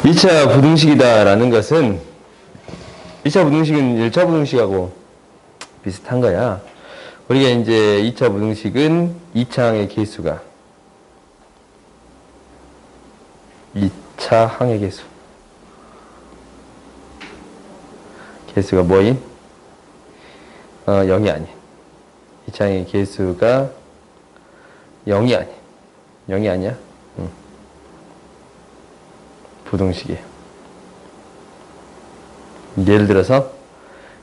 2차 부등식이다라는 것은 2차 부등식은 1차 부등식하고 비슷한 거야. 우리가 이제 2차 부등식은 2차 계수가 2차 항의 계수가 뭐임? 0이 아닌 2차항의 계수가 0이 아닌 0이 아니야? 부등식이에요. 예를 들어서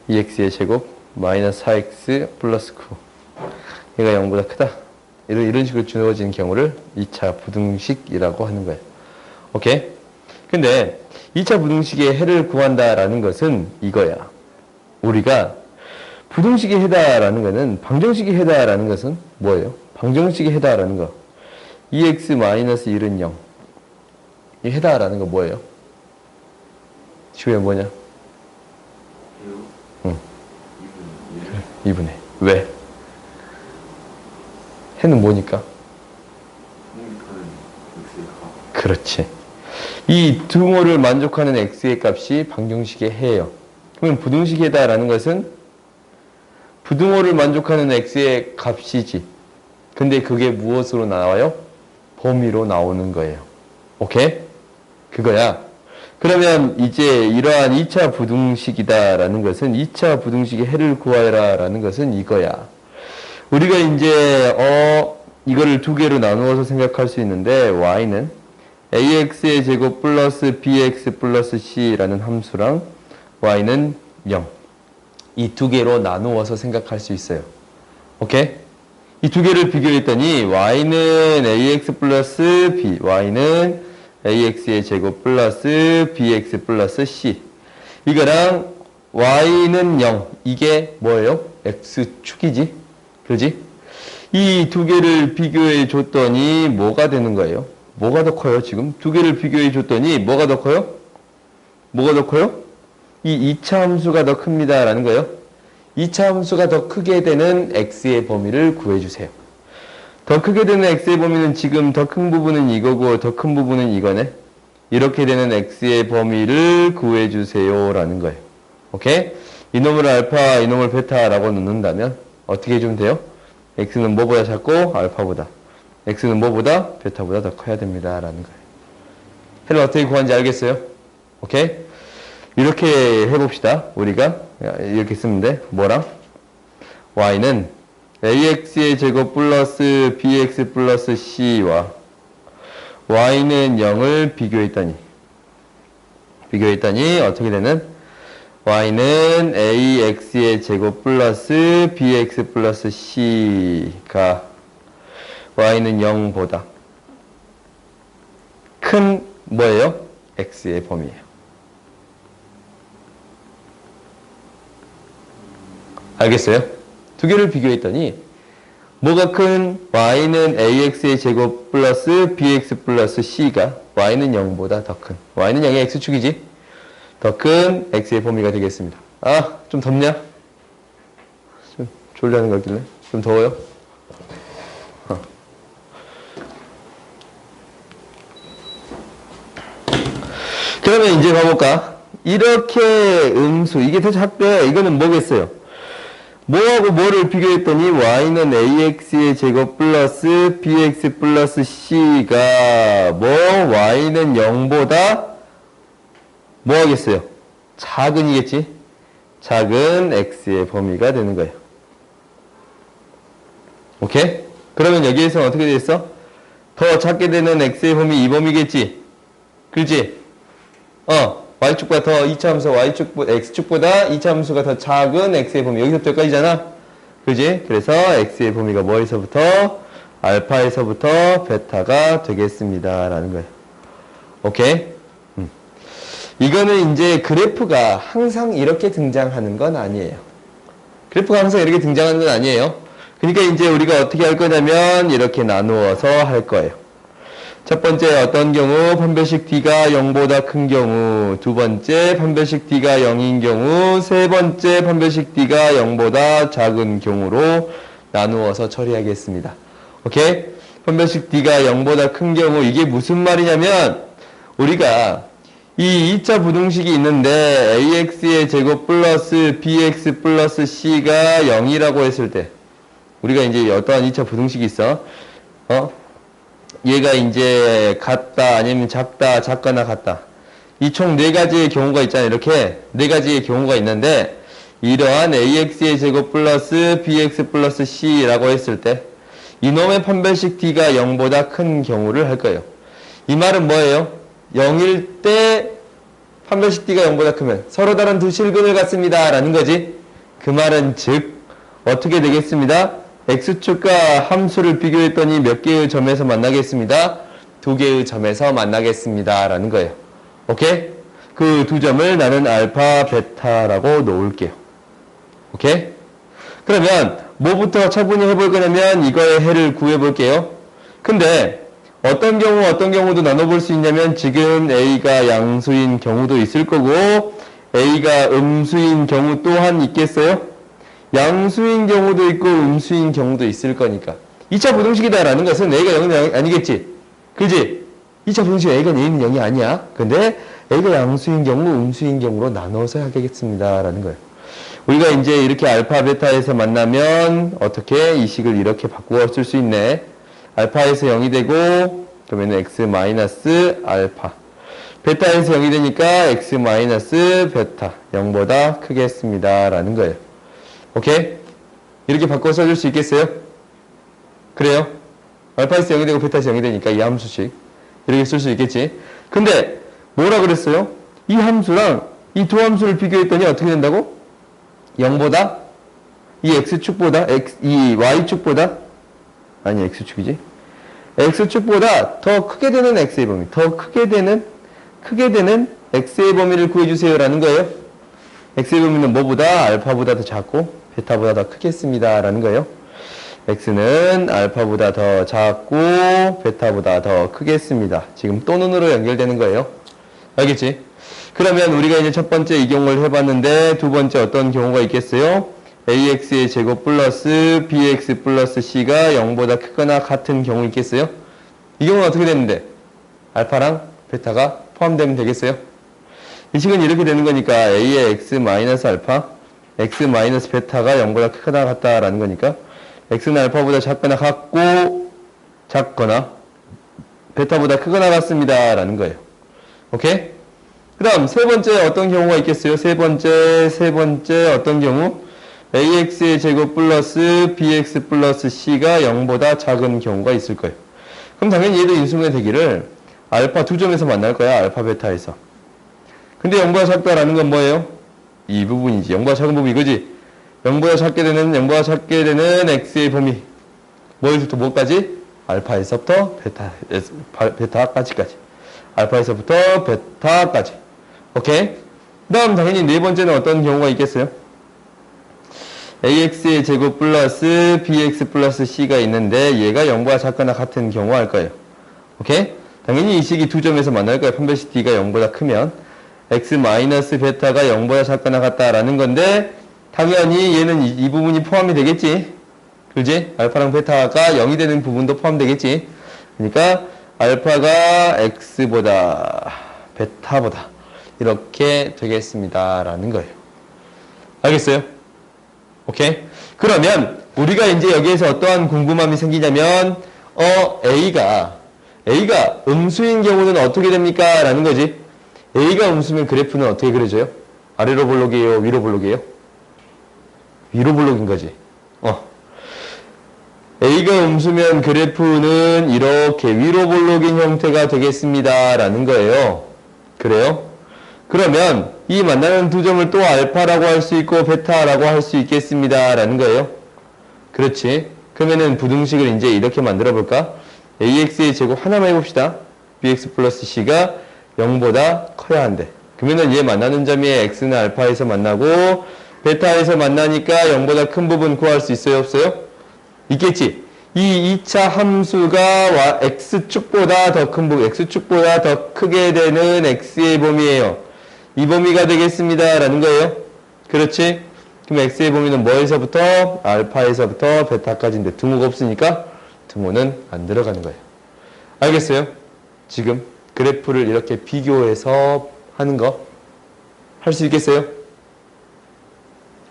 2x의 제곱 마이너스 4x 플러스 9 얘가 0보다 크다. 이런 식으로 주어진 경우를 2차 부등식이라고 하는 거예요. 오케이? 근데 2차 부등식의 해를 구한다라는 것은 이거야. 우리가 부등식의 해다라는 것은 방정식의 해다라는 것은 뭐예요? 방정식의 해다라는 거 2x 마이너스 1은 0 이 해다라는 거 뭐예요? 지우야 뭐냐? 2분의 왜? 해는 뭐니까? 그렇지. 이 등호를 만족하는 x의 값이 방정식의 해예요. 그럼 부등식의 해다라는 것은 부등호를 만족하는 x의 값이지. 근데 그게 무엇으로 나와요? 범위로 나오는 거예요. 오케이? 그거야. 그러면 이제 이러한 2차 부등식이다라는 것은 2차 부등식의 해를 구하라 라는 것은 이거야. 우리가 이제 이거를 두 개로 나누어서 생각할 수 있는데 y는 ax의 제곱 플러스 bx 플러스 c라는 함수랑 y는 0 이 두 개로 나누어서 생각할 수 있어요. 오케이? 이 두 개를 비교했더니 y는 ax 플러스 b y는 ax의 제곱 플러스 bx 플러스 c 이거랑 y는 0 이게 뭐예요? x축이지? 그지? 이 두 개를 비교해 줬더니 뭐가 되는 거예요? 뭐가 더 커요 지금? 두 개를 비교해 줬더니 뭐가 더 커요? 뭐가 더 커요? 이 2차 함수가 더 큽니다 라는 거예요. 2차 함수가 더 크게 되는 x의 범위를 구해주세요. 더 크게 되는 x의 범위는 지금 더 큰 부분은 이거고 더 큰 부분은 이거네. 이렇게 되는 x의 범위를 구해주세요 라는 거예요. 오케이? 이놈을 알파, 이놈을 베타라고 넣는다면 어떻게 해주면 돼요? x는 뭐보다 작고 알파보다 x는 뭐보다 베타보다 더 커야 됩니다 라는 거예요. 해를 어떻게 구하는지 알겠어요? 오케이? 이렇게 해봅시다. 우리가 이렇게 쓰면 돼. 뭐랑? y는 ax의 제곱 플러스 bx 플러스 c와 y는 0을 비교했더니 어떻게 되는? y는 ax의 제곱 플러스 bx 플러스 c가 y는 0보다 큰 뭐예요? x의 범위예요. 알겠어요? 두 개를 비교했더니 뭐가 큰? y는 ax의 제곱 플러스 bx 플러스 c가 y는 0보다 더 큰 y는 0의 x축이지? 더 큰 x의 범위가 되겠습니다. 아, 좀 덥냐? 좀 졸려하는 것 같길래 좀 더워요? 그러면 이제 봐볼까? 이렇게 음수 이게 대체 학교에 이거는 뭐겠어요? 뭐하고 뭐를 비교했더니 y는 ax의 제곱 플러스 bx 플러스 c가 뭐 y는 0보다 뭐 하겠어요? 작은이겠지? 작은 x의 범위가 되는 거예요. 오케이? 그러면 여기에서 어떻게 되겠어? 더 작게 되는 x의 범위 이 범위겠지? 그렇지? y축보다 더 2차 함수 x축보다 2차 함수가 더 작은 x의 범위 여기서부터 여기까지잖아. 그지? 그래서 x의 범위가 뭐에서부터? 알파에서부터 베타가 되겠습니다 라는 거예요. 오케이? 이거는 이제 그래프가 항상 이렇게 등장하는 건 아니에요. 그래프가 항상 이렇게 등장하는 건 아니에요. 그러니까 이제 우리가 어떻게 할 거냐면 이렇게 나누어서 할 거예요. 첫 번째 어떤 경우 판별식 D가 0보다 큰 경우, 두 번째 판별식 D가 0인 경우, 세 번째 판별식 D가 0보다 작은 경우로 나누어서 처리하겠습니다. 오케이? 판별식 D가 0보다 큰 경우 이게 무슨 말이냐면 우리가 이 2차 부등식이 있는데 AX의 제곱 플러스 BX 플러스 C가 0이라고 했을 때 우리가 이제 어떠한 2차 부등식이 있어. 얘가 이제 같다 아니면 작다 작거나 같다. 이 총 4가지의 경우가 있잖아요. 이렇게 4가지의 경우가 있는데 이러한 AX의 제곱 플러스 BX 플러스 C라고 했을 때 이놈의 판별식 D가 0보다 큰 경우를 할 거예요. 이 말은 뭐예요? 0일 때 판별식 D가 0보다 크면 서로 다른 두 실근을 갖습니다 라는 거지. 그 말은 즉 어떻게 되겠습니다? X축과 함수를 비교했더니 몇 개의 점에서 만나겠습니다? 2개의 점에서 만나겠습니다 라는 거예요. 오케이? 그 두 점을 나는 알파, 베타라고 놓을게요. 오케이? 그러면 뭐부터 차분히 해볼 거냐면 이거의 해를 구해볼게요. 근데 어떤 경우도 나눠볼 수 있냐면 지금 A가 양수인 경우도 있을 거고 A가 음수인 경우 또한 있겠어요? 양수인 경우도 있고 음수인 경우도 있을 거니까 2차 부등식이다라는 것은 A가 0은 아니겠지? 그지? 2차 부등식 A가 A는 0이 아니야. 근데 A가 양수인 경우, 음수인 경우로 나눠서 하겠습니다 라는 거예요. 우리가 이제 이렇게 알파, 베타에서 만나면 어떻게 이 식을 이렇게 바꾸어 쓸 수 있네. 알파에서 0이 되고 그러면 x 마이너스 알파. 베타에서 0이 되니까 x 마이너스 베타. 0보다 크겠습니다 라는 거예요. 오케이? 이렇게 바꿔 써줄 수 있겠어요? 그래요? 알파에서 0이 되고 베타에서 0이 되니까 이 함수식 이렇게 쓸 수 있겠지. 근데 뭐라 그랬어요? 이 함수랑 이 두 함수를 비교했더니 어떻게 된다고? 0보다 이 x축보다 이 y축보다 아니 x축이지 x축보다 더 크게 되는 x의 범위 더 크게 되는 x의 범위를 구해주세요 라는 거예요. x의 범위는 뭐보다 알파보다 더 작고 베타보다 더 크겠습니다 라는 거예요. x는 알파보다 더 작고 베타보다 더 크겠습니다. 지금 또는으로 연결되는 거예요. 알겠지? 그러면 우리가 이제 첫 번째 이 경우를 해봤는데 두 번째 어떤 경우가 있겠어요? AX의 제곱 플러스 BX 플러스 C가 0보다 크거나 같은 경우 있겠어요? 이 경우는 어떻게 되는데? 알파랑 베타가 포함되면 되겠어요? 이 식은 이렇게 되는 거니까 A의 X 마이너스 알파, X 마이너스 베타가 0보다 크거나 같다라는 거니까 X는 알파보다 작거나 베타보다 크거나 같습니다 라는 거예요. 오케이? 그 다음 세 번째 어떤 경우가 있겠어요? 세 번째 어떤 경우? AX의 제곱 플러스 BX 플러스 C가 0보다 작은 경우가 있을 거예요. 그럼 당연히 얘도 인수분해 되기를 알파 두 점에서 만날 거야. 알파 베타에서. 근데 0보다 작다라는 건 뭐예요? 이 부분이지. 0보다 작은 부분 이거지. 0보다 작게 되는 X의 범위. 뭐에서부터 뭐까지? 알파에서부터 베타까지까지. 알파에서부터 베타까지. 오케이? 그 다음 당연히 네 번째는 어떤 경우가 있겠어요? AX의 제곱 플러스 BX 플러스 C가 있는데 얘가 0보다 작거나 같은 경우 할 거예요. 오케이? 당연히 이 식이 두 점에서 만날 거예요. 판별식 D가 0보다 크면 X 마이너스 베타가 0보다 작거나 같다라는 건데 당연히 얘는 이 부분이 포함이 되겠지. 그지? 알파랑 베타가 0이 되는 부분도 포함되겠지. 그러니까 알파가 X보다 베타보다 이렇게 되겠습니다 라는 거예요. 알겠어요? 오케이? 그러면 우리가 이제 여기에서 어떠한 궁금함이 생기냐면 A가 음수인 경우는 어떻게 됩니까? 라는 거지. A가 음수면 그래프는 어떻게 그려져요? 아래로 볼록이에요? 위로 볼록이에요? 위로 볼록인 거지. A가 음수면 그래프는 이렇게 위로 볼록인 형태가 되겠습니다 라는 거예요. 그래요? 그러면 이 만나는 두 점을 또 알파라고 할 수 있고 베타라고 할 수 있겠습니다 라는 거예요. 그렇지. 그러면은 부등식을 이제 이렇게 만들어 볼까? AX의 제곱 하나만 해봅시다. BX 플러스 C가 0보다 커야 한대. 그러면은 얘 만나는 점이 X는 알파에서 만나고 베타에서 만나니까 0보다 큰 부분 구할 수 있어요? 없어요? 있겠지. 이 2차 함수가 X축보다 더 큰 부분, X축보다 더 크게 되는 X의 범위예요. 이 범위가 되겠습니다 라는 거예요. 그렇지? 그럼 X의 범위는 뭐에서부터? 알파에서부터 베타까지인데 등호가 없으니까 등호는 안 들어가는 거예요. 알겠어요? 지금 그래프를 이렇게 비교해서 하는 거 할 수 있겠어요?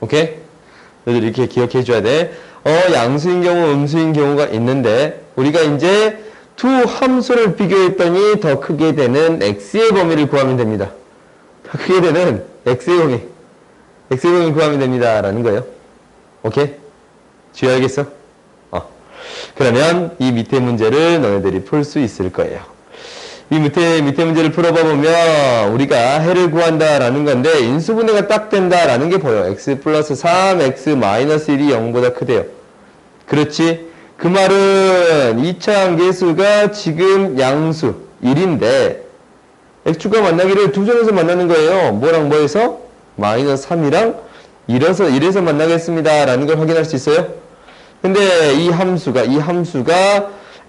오케이? 너희들 이렇게 기억해 줘야 돼. 양수인 경우, 음수인 경우가 있는데 우리가 이제 두 함수를 비교했더니 더 크게 되는 x의 범위를 구하면 됩니다. 더 크게 되는 x의 범위 구하면 됩니다. 라는 거예요. 오케이? 지효 알겠어? 그러면 이 밑에 문제를 너네들이 풀 수 있을 거예요. 이 밑에 문제를 풀어봐 보면 우리가 해를 구한다라는 건데 인수분해가 딱 된다라는 게 보여. x 플러스 3, x 마이너스 1이 0보다 크대요. 그렇지? 그 말은 2차 함계수가 지금 양수 1인데 x축과 만나기를 두 점에서 만나는 거예요. 뭐랑 뭐에서? 마이너스 3이랑 1에서 만나겠습니다. 라는 걸 확인할 수 있어요. 근데 이 함수가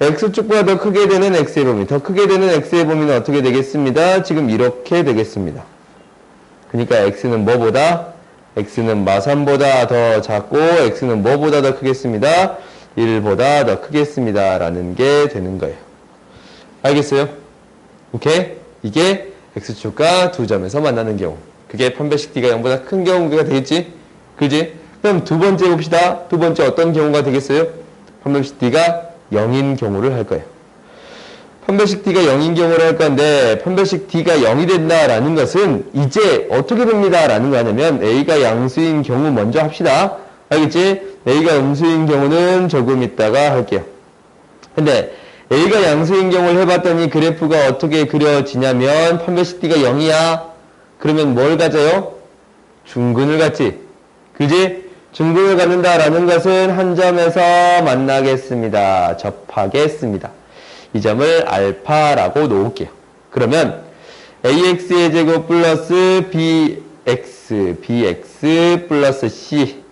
x축보다 더 크게 되는 x의 범위, 더 크게 되는 x의 범위는 어떻게 되겠습니다? 지금 이렇게 되겠습니다. 그러니까 x는 뭐보다? x는 마3보다 더 작고 x는 뭐보다 더 크겠습니다? 1보다 더 크겠습니다. 라는 게 되는 거예요. 알겠어요? 오케이? 이게 x축과 두 점에서 만나는 경우. 그게 판별식 d가 0보다 큰 경우가 되겠지? 그지? 그럼 두 번째 봅시다. 두 번째 어떤 경우가 되겠어요? 판별식 d가 0인 경우를 할 거예요. 판별식 d가 0인 경우를 할 건데 판별식 d가 0이 된다라는 것은 이제 어떻게 됩니다. 라는 거 하냐면 a가 양수인 경우 먼저 합시다. 알겠지? a가 음수인 경우는 조금 있다가 할게요. 근데 a가 양수인 경우를 해봤더니 그래프가 어떻게 그려지냐면 판별식 d가 0이야. 그러면 뭘 가져요? 중근을 갖지. 그지? 중근을 갖는다라는 것은 한 점에서 만나겠습니다. 접하겠습니다. 이 점을 알파라고 놓을게요. 그러면 ax의 제곱 플러스 bx 플러스 c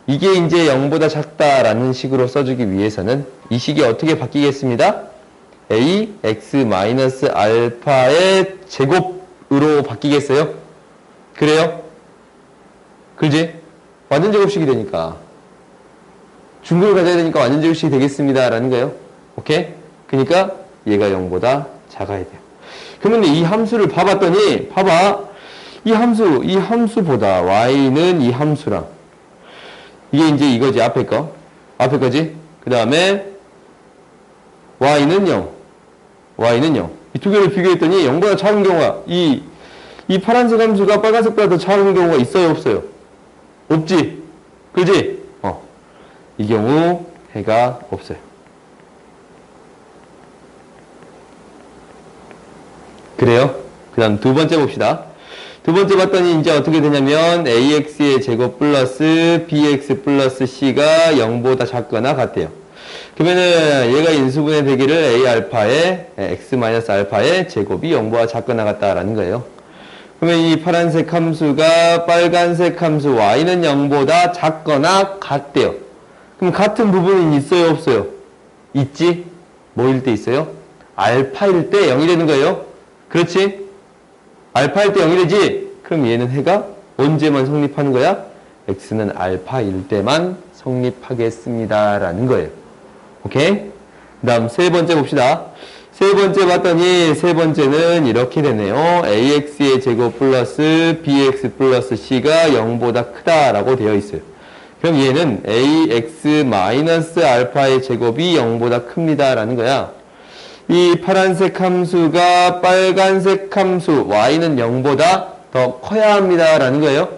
이게 이제 0보다 작다라는 식으로 써주기 위해서는 이 식이 어떻게 바뀌겠습니다? ax 마이너스 알파의 제곱으로 바뀌겠어요? 그래요? 그지? 완전 제곱식이 되니까 중근을 가져야 되니까 완전 제곱식이 되겠습니다 라는 거예요. 오케이? 그러니까 얘가 0보다 작아야 돼요. 그러면 이 함수를 봐봤더니 봐봐. 이 함수보다 y는 이 함수랑 이게 이제 이거지. 앞에 거지. 그 다음에 y는 0. 이 두 개를 비교했더니 0보다 작은 경우가 이 파란색 함수가 빨간색보다 더 작은 경우가 있어요, 없어요? 없지? 그지? 이 경우 해가 없어요. 그래요? 그 다음 두 번째 봅시다. 두 번째 봤더니 이제 어떻게 되냐면 ax의 제곱 플러스 bx 플러스 c가 0보다 작거나 같대요. 그러면은 얘가 인수분해 되기를 a 알파의 x 마이너스 알파의 제곱이 0보다 작거나 같다라는 거예요. 그러면 이 파란색 함수가 빨간색 함수 y는 0보다 작거나 같대요. 그럼 같은 부분이 있어요, 없어요? 있지? 뭐일 때 있어요? 알파일 때 0이 되는 거예요. 그렇지? 알파일 때 0이 되지? 그럼 얘는 해가 언제만 성립하는 거야? x는 알파일 때만 성립하겠습니다. 라는 거예요. 오케이? 그 다음 세 번째 봅시다. 세 번째 봤더니 세 번째는 이렇게 되네요. ax의 제곱 플러스 bx 플러스 c가 0보다 크다라고 되어 있어요. 그럼 얘는 ax 마이너스 알파의 제곱이 0보다 큽니다. 라는 거야. 이 파란색 함수가 빨간색 함수 y는 0보다 더 커야 합니다. 라는 거예요.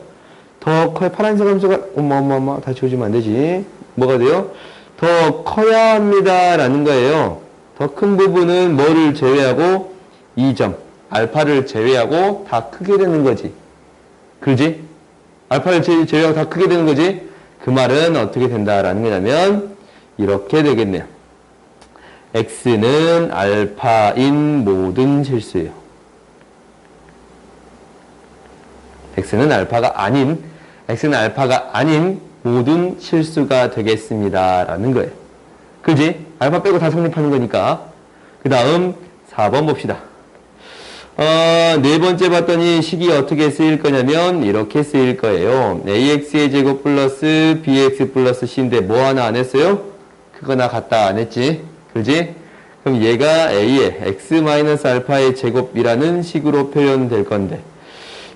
더 커야, 파란색 함수가 어머 다 지워지면 안 되지. 뭐가 돼요? 더 커야 합니다. 라는 거예요. 더 큰 부분은 뭐를 제외하고 2점, 알파를 제외하고 다 크게 되는 거지. 그지? 알파를 제외하고 다 크게 되는 거지. 그 말은 어떻게 된다라는 거냐면 이렇게 되겠네요. x는 알파인 모든 실수예요. x는 알파가 아닌 모든 실수가 되겠습니다. 라는 거예요. 그지? 알파 빼고 다 성립하는 거니까. 그 다음 4번 봅시다. 네 번째 봤더니 식이 어떻게 쓰일 거냐면 이렇게 쓰일 거예요. ax의 제곱 플러스 bx 플러스 c인데 뭐 하나 안 했어요? 크거나 같다 안 했지? 그지? 그럼 얘가 a의 x-알파의 제곱이라는 식으로 표현될 건데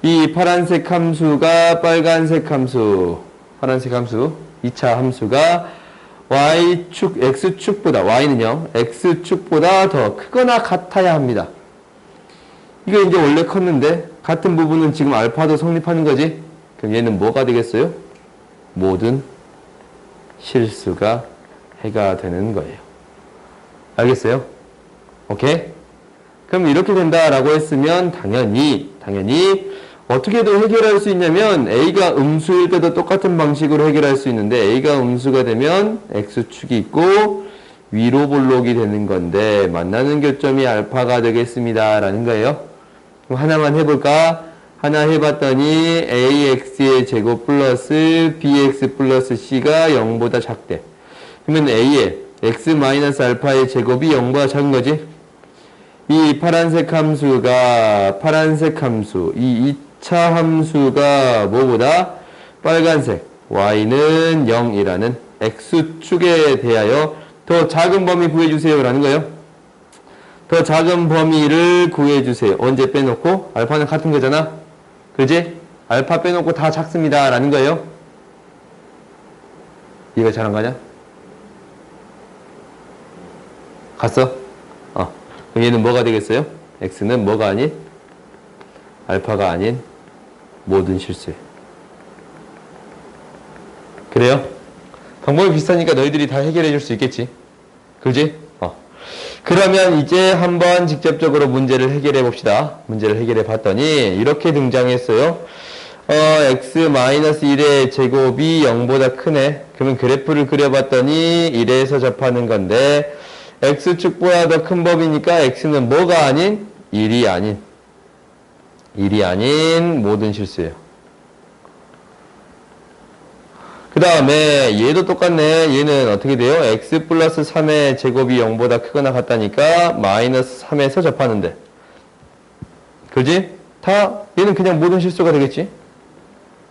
이 파란색 함수가 빨간색 함수, 파란색 함수 2차 함수가 y축, x축보다 y는요 x축보다 더 크거나 같아야 합니다. 이게 이제 원래 컸는데 같은 부분은 지금 알파도 성립하는 거지. 그럼 얘는 뭐가 되겠어요? 모든 실수가 해가 되는 거예요. 알겠어요? 오케이? 그럼 이렇게 된다라고 했으면 당연히 어떻게도 해결할 수 있냐면 A가 음수일 때도 똑같은 방식으로 해결할 수 있는데 A가 음수가 되면 X축이 있고 위로 볼록이 되는 건데 만나는 교점이 알파가 되겠습니다. 라는 거예요. 그럼 하나만 해볼까? 하나 해봤더니 AX의 제곱 플러스 BX 플러스 C가 0보다 작대. 그러면 A의 X-알파의 제곱이 0보다 작은 거지? 이 파란색 함수, 이 2차 함수가 뭐보다 빨간색 y는 0이라는 x축에 대하여 더 작은 범위 구해주세요 라는 거예요. 더 작은 범위를 구해주세요. 언제 빼놓고? 알파는 같은 거잖아. 그지? 알파 빼놓고 다 작습니다 라는 거예요. 이해가 잘 안 가냐? 갔어? 그럼 얘는 뭐가 되겠어요? x는 뭐가 아닌? 알파가 아닌 모든 실수예요. 그래요? 방법이 비슷하니까 너희들이 다 해결해 줄 수 있겠지? 그지? 그러면 이제 한번 직접적으로 문제를 해결해 봅시다. 문제를 해결해 봤더니 이렇게 등장했어요. x-1의 제곱이 0보다 크네. 그러면 그래프를 그려봤더니 1에서 접하는 건데 x축보다 더 큰 범위니까 x는 뭐가 아닌? 1이 아닌 모든 실수예요. 그 다음에 얘도 똑같네. 얘는 어떻게 돼요? x 플러스 3의 제곱이 0보다 크거나 같다니까 마이너스 3에서 접하는데 그지? 얘는 그냥 모든 실수가 되겠지?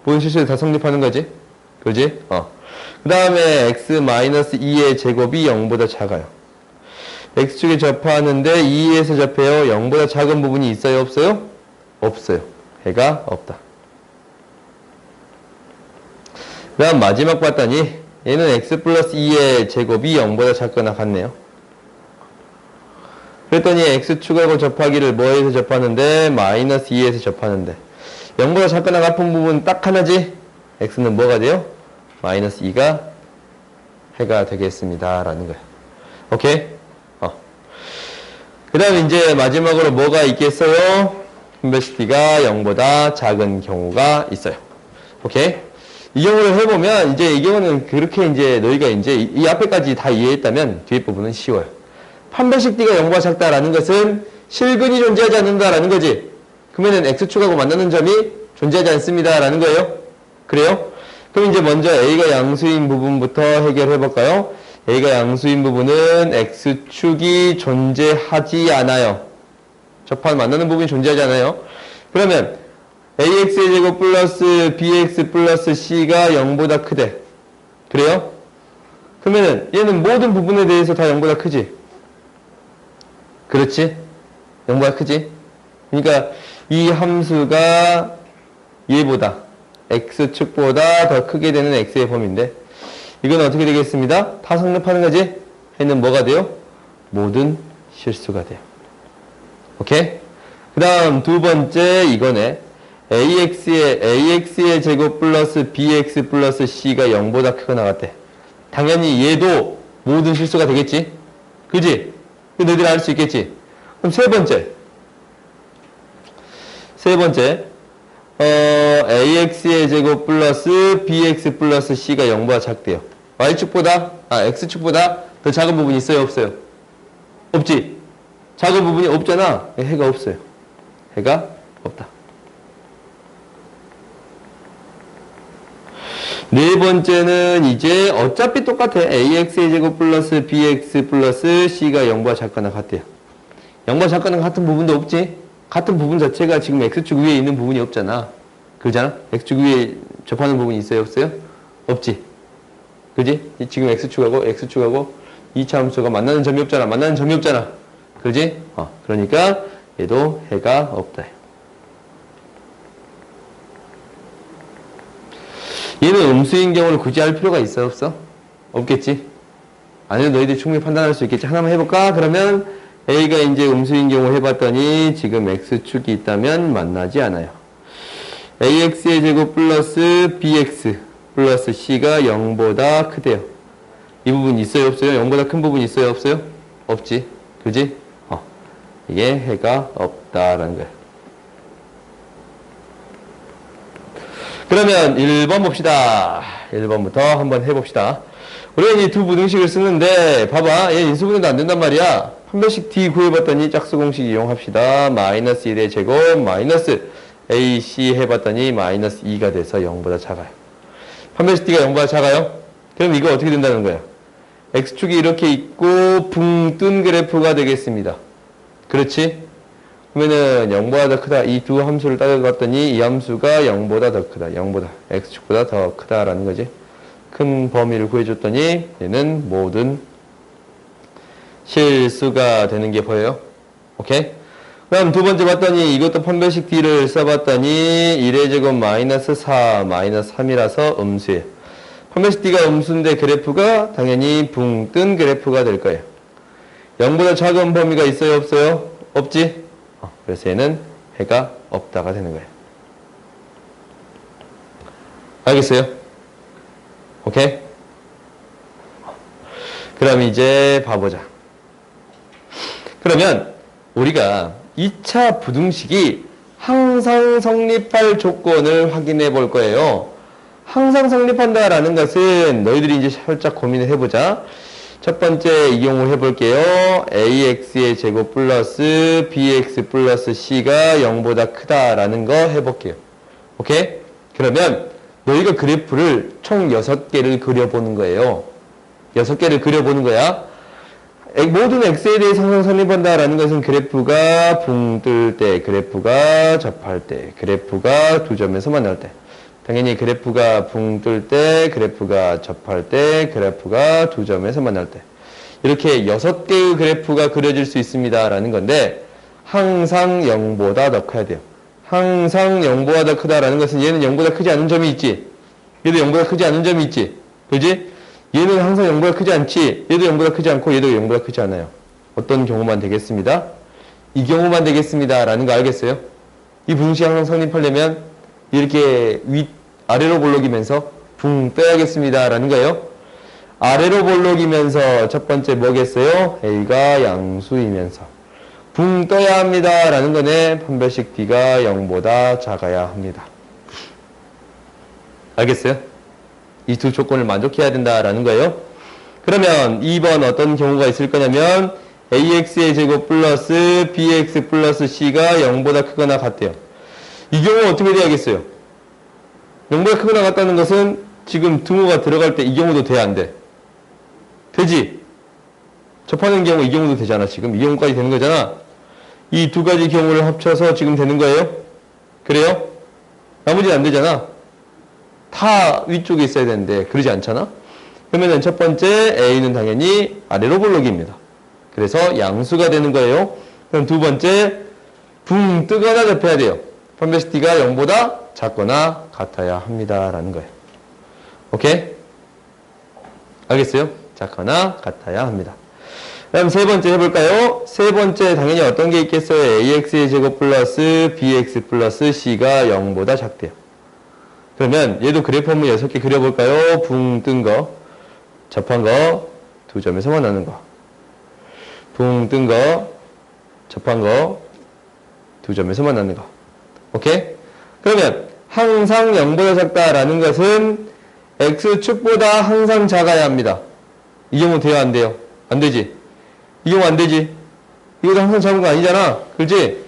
모든 실수에 다 성립하는 거지? 그지? 그 다음에 x-2의 제곱이 0보다 작아요. x축에 접하는데 2에서 접해요. 0보다 작은 부분이 있어요? 없어요? 없어요. 해가 없다. 그 다음 마지막 봤더니 얘는 x 플러스 2의 제곱이 0보다 작거나 같네요. 그랬더니 x축하고 접하기를 뭐에서 접하는데 마이너스 2에서 접하는데 0보다 작거나 같은 부분 딱 하나지? x는 뭐가 돼요? 마이너스 2가 해가 되겠습니다. 라는 거예요. 오케이? 그 다음에 이제 마지막으로 뭐가 있겠어요? 콤베시티가 0보다 작은 경우가 있어요. 오케이? 이 경우를 해보면 이제 이 경우는 그렇게 이제 너희가 이제 이 앞에까지 다 이해했다면 뒤에 부분은 쉬워요. 판별식 D가 0보다 작다라는 것은 실근이 존재하지 않는다라는 거지. 그러면은 X축하고 만나는 점이 존재하지 않습니다라는 거예요. 그래요? 그럼 이제 먼저 A가 양수인 부분부터 해결해 볼까요? A가 양수인 부분은 X축이 존재하지 않아요. 접한 만나는 부분이 존재하지 않아요. 그러면 AX의 제곱 플러스 BX 플러스 C가 0보다 크대. 그래요? 그러면은 얘는 모든 부분에 대해서 다 0보다 크지? 그렇지? 0보다 크지? 그러니까 이 함수가 얘보다 X축보다 더 크게 되는 X의 범위인데 이건 어떻게 되겠습니다? 다 성립하는 거지? 얘는 뭐가 돼요? 모든 실수가 돼요. 오케이? 그 다음 두 번째 이거네. AX의 제곱 플러스 BX 플러스 C가 0보다 크거나 같대. 당연히 얘도 모든 실수가 되겠지? 그지? 너희들이 알 수 있겠지? 그럼 세 번째. AX의 제곱 플러스 BX 플러스 C가 0보다 작대요. X축보다 더 작은 부분이 있어요? 없어요? 없지? 작은 부분이 없잖아. 해가 없어요. 해가 없다. 네 번째는 이제 어차피 똑같아. AX의 제곱 플러스 BX 플러스 C가 0보다 작거나 같대요. 0보다 작거나 같은 부분도 없지? 같은 부분 자체가 지금 X축 위에 있는 부분이 없잖아. 그러잖아? X축 위에 접하는 부분이 있어요? 없어요? 없지? 그지? 지금 X축하고 2차 함수가 만나는 점이 없잖아. 만나는 점이 없잖아. 그러지? 그러니까 얘도 해가 없다. 얘는 음수인 경우를 굳이 할 필요가 있어? 없어? 없겠지? 아니, 너희들이 충분히 판단할 수 있겠지? 하나만 해볼까? 그러면 A가 이제 음수인 경우 해봤더니 지금 X축이 있다면 만나지 않아요. AX의 제곱 플러스 BX 플러스 C가 0보다 크대요. 이 부분 있어요? 없어요? 0보다 큰 부분 있어요? 없어요? 없지. 그지? 이게 해가 없다라는 거예요. 그러면 1번 봅시다. 1번부터 한번 해봅시다. 우리가 이 두 부등식을 쓰는데 봐봐. 얘 인수분해도 안 된단 말이야. 판별식 D 구해봤더니 짝수 공식 이용합시다. 마이너스 1의 제곱 마이너스 AC 해봤더니 마이너스 2가 돼서 0보다 작아요. 판별식 D가 0보다 작아요? 그럼 이거 어떻게 된다는 거예요? X축이 이렇게 있고 붕 뜬 그래프가 되겠습니다. 그렇지? 그러면은 0보다 더 크다. 이 두 함수를 따져봤더니 이 함수가 0보다 더 크다. 0보다. X축보다 더 크다라는 거지. 큰 범위를 구해줬더니 얘는 모든 실수가 되는 게 보여요. 오케이? 그럼 두 번째 봤더니 이것도 판별식 D를 써봤더니 1의 제곱 마이너스 4 마이너스 3이라서 음수예요. 판별식 D가 음수인데 그래프가 당연히 붕 뜬 그래프가 될 거예요. 0보다 작은 범위가 있어요? 없어요? 없지? 그래서 얘는 해가 없다가 되는 거예요. 알겠어요? 오케이? 그럼 이제 봐보자. 그러면 우리가 2차 부등식이 항상 성립할 조건을 확인해 볼 거예요. 항상 성립한다라는 것은 너희들이 이제 살짝 고민을 해보자. 첫 번째 이 경우 해볼게요. AX의 제곱 플러스 BX 플러스 C가 0보다 크다라는 거 해볼게요. 오케이? 그러면 너희가 그래프를 총 6개를 그려보는 거예요. 6개를 그려보는 거야. 모든 X에 대해 항상 성립한다라는 것은 그래프가 붕 뜰 때, 그래프가 접할 때, 그래프가 두 점에서 만날 때. 당연히 그래프가 붕 뜰 때, 그래프가 접할 때, 그래프가 두 점에서 만날 때. 이렇게 6개의 그래프가 그려질 수 있습니다. 라는 건데, 항상 0보다 더 커야 돼요. 항상 0보다 더 크다라는 것은 얘는 0보다 크지 않은 점이 있지. 얘도 0보다 크지 않은 점이 있지. 그지? 얘는 항상 0보다 크지 않지. 얘도 0보다 크지 않고 얘도 0보다 크지 않아요. 어떤 경우만 되겠습니다. 이 경우만 되겠습니다. 라는 거 알겠어요? 이 부등식이 항상 성립하려면 이렇게 아래로 볼록이면서 붕 떠야겠습니다. 라는 거예요. 아래로 볼록이면서 첫 번째 뭐겠어요? A가 양수이면서 붕 떠야 합니다. 라는 거네. 판별식 D가 0보다 작아야 합니다. 알겠어요? 이 두 조건을 만족해야 된다라는 거예요. 그러면 2번 어떤 경우가 있을 거냐면 AX의 제곱 플러스 BX 플러스 C가 0보다 크거나 같대요. 이 경우 어떻게 돼야겠어요? 0보다 크거나 같다는 것은 지금 등호가 들어갈 때 이 경우도 돼야 안 돼? 되지? 접하는 경우 이 경우도 되잖아. 지금 이 경우까지 되는 거잖아. 이 두 가지 경우를 합쳐서 지금 되는 거예요? 그래요? 나머지는 안 되잖아. 다 위쪽에 있어야 되는데 그러지 않잖아? 그러면 첫 번째 A는 당연히 아래로 볼록입니다. 그래서 양수가 되는 거예요. 그럼 두 번째 붕 뜨거나 접해야 돼요. 판별식 D가 0보다 작거나 같아야 합니다. 라는 거예요. 오케이? 알겠어요? 작거나 같아야 합니다. 그럼 세 번째 해볼까요? 세 번째 당연히 어떤 게 있겠어요? AX의 제곱 플러스 BX 플러스 C가 0보다 작대요. 그러면 얘도 그래프 한번 6개 그려볼까요? 붕 뜬 거, 접한 거, 두 점에서 만나는 거. 붕 뜬 거, 접한 거, 두 점에서 만나는 거. 오케이? 그러면 항상 0보다 작다라는 것은 X축보다 항상 작아야 합니다. 이 경우 돼요? 안 돼요? 안 되지? 이 경우 안 되지? 이것도 항상 작은 거 아니잖아. 그렇지?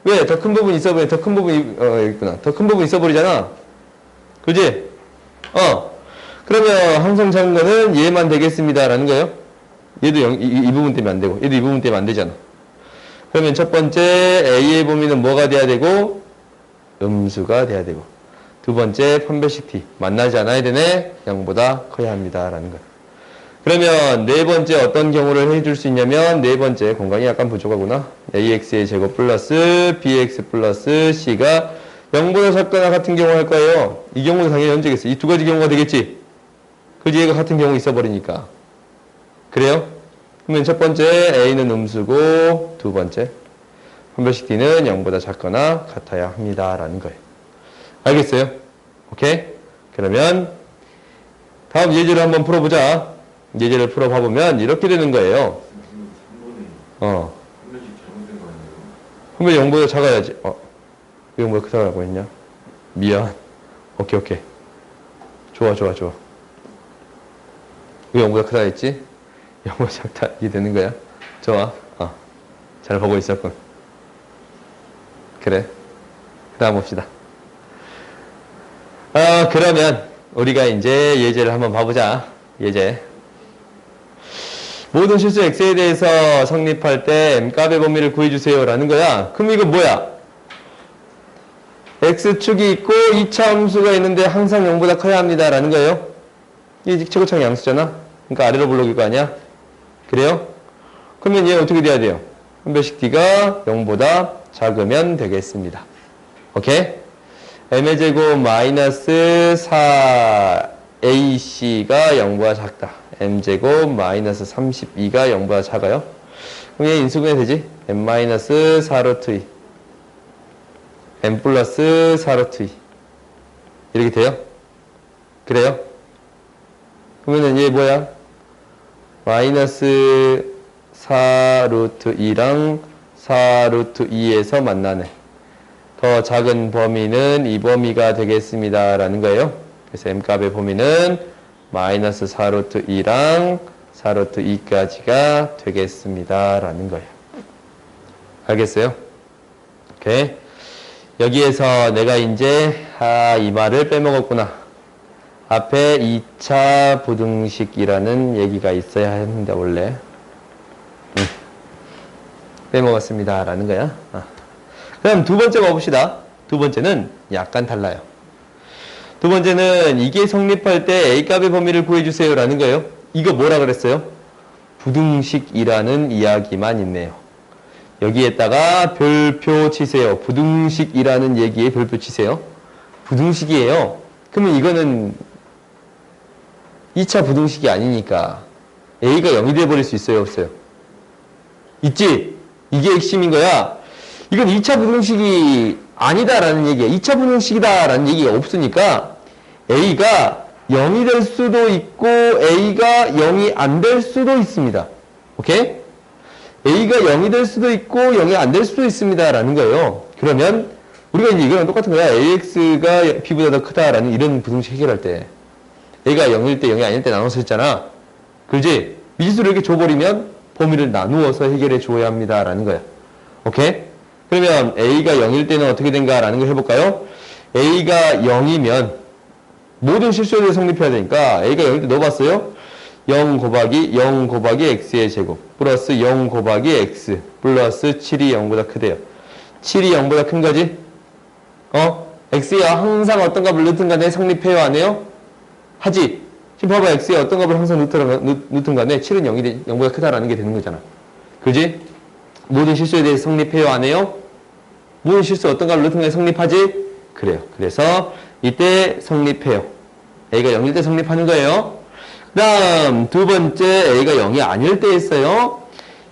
왜? 더 큰 부분 있어버려. 더 큰 부분이, 여기 있구나. 더 큰 부분 있어버리잖아. 그지? 그러면 항상 작은 거는 얘만 되겠습니다. 라는 거예요. 얘도 이 부분 때문에 안 되고, 얘도 이 부분 때문에 안 되잖아. 그러면 첫 번째 A의 범위는 뭐가 돼야 되고? 음수가 돼야 되고. 두 번째 판별식 T. 만나지 않아야 되네? 0보다 커야 합니다. 라는 거예요. 그러면 네 번째 어떤 경우를 해줄 수 있냐면 네 번째 공간이 약간 부족하구나. ax의 제곱 플러스 bx 플러스 c가 0보다 작거나 같은 경우 할 거예요. 이 경우는 당연히 현재겠어. 이 두 가지 경우가 되겠지. 그지? 얘가 같은 경우 있어버리니까. 그래요? 그러면 첫 번째 a는 음수고 두 번째 판별식 d는 0보다 작거나 같아야 합니다. 라는 거예요. 알겠어요? 오케이? 그러면 다음 예제를 한번 풀어보자. 예제를 풀어봐보면 이렇게 되는 거예요. 판별식 0보다 작아야지. 이거 뭐 크다고 했냐? 미안. 오케이. 좋아. 이거 0보다 크다 했지? 0보다 작다. 이게 되는 거야? 좋아. 잘 보고 있었군. 그래. 그 다음 봅시다. 그러면 우리가 이제 예제를 한번 봐보자. 예제. 모든 실수 x에 대해서 성립할 때 m값의 범위를 구해주세요. 라는 거야. 그럼 이거 뭐야? x축이 있고 2차 함수가 있는데 항상 0보다 커야 합니다. 라는 거예요. 이게 최고창 양수잖아. 그러니까 아래로 불러올 거 아니야? 그래요? 그러면 얘 어떻게 돼야 돼요? 판별식 d가 0보다 작으면 되겠습니다. 오케이? m의 제곱 마이너스 4ac가 0보다 작다. m제곱 마이너스 32가 0보다 작아요. 그럼 얘 인수분해 되지? m 마이너스 4루트 2 m 플러스 4루트 2 이렇게 돼요? 그래요? 그러면은 얘 뭐야? 마이너스 4루트 2랑 4루트 2에서 만나네. 더 작은 범위는 이 범위가 되겠습니다. 라는 거예요. 그래서 m값의 범위는 마이너스 4루트 2랑 4루트 2까지가 되겠습니다. 라는 거예요. 알겠어요? 오케이. 여기에서 내가 이제 이 말을 빼먹었구나. 앞에 2차 부등식이라는 얘기가 있어야 했는데 원래 빼먹었습니다. 라는 거야. 그럼 두 번째 봐봅시다. 두 번째는 약간 달라요. 두 번째는 이게 성립할 때 A값의 범위를 구해주세요. 라는 거예요. 이거 뭐라 그랬어요? 부등식이라는 이야기만 있네요. 여기에다가 별표 치세요. 부등식이라는 얘기에 별표 치세요. 부등식이에요. 그러면 이거는 2차 부등식이 아니니까 A가 0이 돼버릴 수 있어요? 없어요? 있지? 이게 핵심인 거야. 이건 2차 부등식이 아니다라는 얘기야. 2차 부등식이다라는 얘기가 없으니까 A가 0이 될 수도 있고 A가 0이 안 될 수도 있습니다. 오케이? A가 0이 될 수도 있고 0이 안 될 수도 있습니다. 라는 거예요. 그러면 우리가 이제 이거랑 똑같은 거야. AX가 B보다 더 크다라는 이런 부등식 해결할 때 A가 0일 때 0이 아닐 때 나눠서 했잖아. 그렇지? 미지수를 이렇게 줘버리면 범위를 나누어서 해결해 줘야 합니다. 라는 거야. 오케이? 그러면 A가 0일 때는 어떻게 된가라는 걸 해볼까요? A가 0이면 모든 실수에 성립해야 되니까 A가 0일 때 넣어봤어요? 0 곱하기 X의 제곱 플러스 0 곱하기 X 플러스 7이 0보다 크대요. 7이 0보다 큰 거지? X가 항상 어떤 값을 넣든 간에 성립해요? 안 해요? 하지? 지금 봐봐. X에 어떤 값을 항상 넣든 간에 7은 0보다 크다라는 게 되는 거잖아. 그지? 모든 실수에 대해서 성립해요? 안 해요? 모든 실수 어떤 값을 넣든 간에 성립하지? 그래요. 그래서 이때 성립해요. A가 0일 때 성립하는 거예요. 그 다음 두 번째 A가 0이 아닐 때 했어요.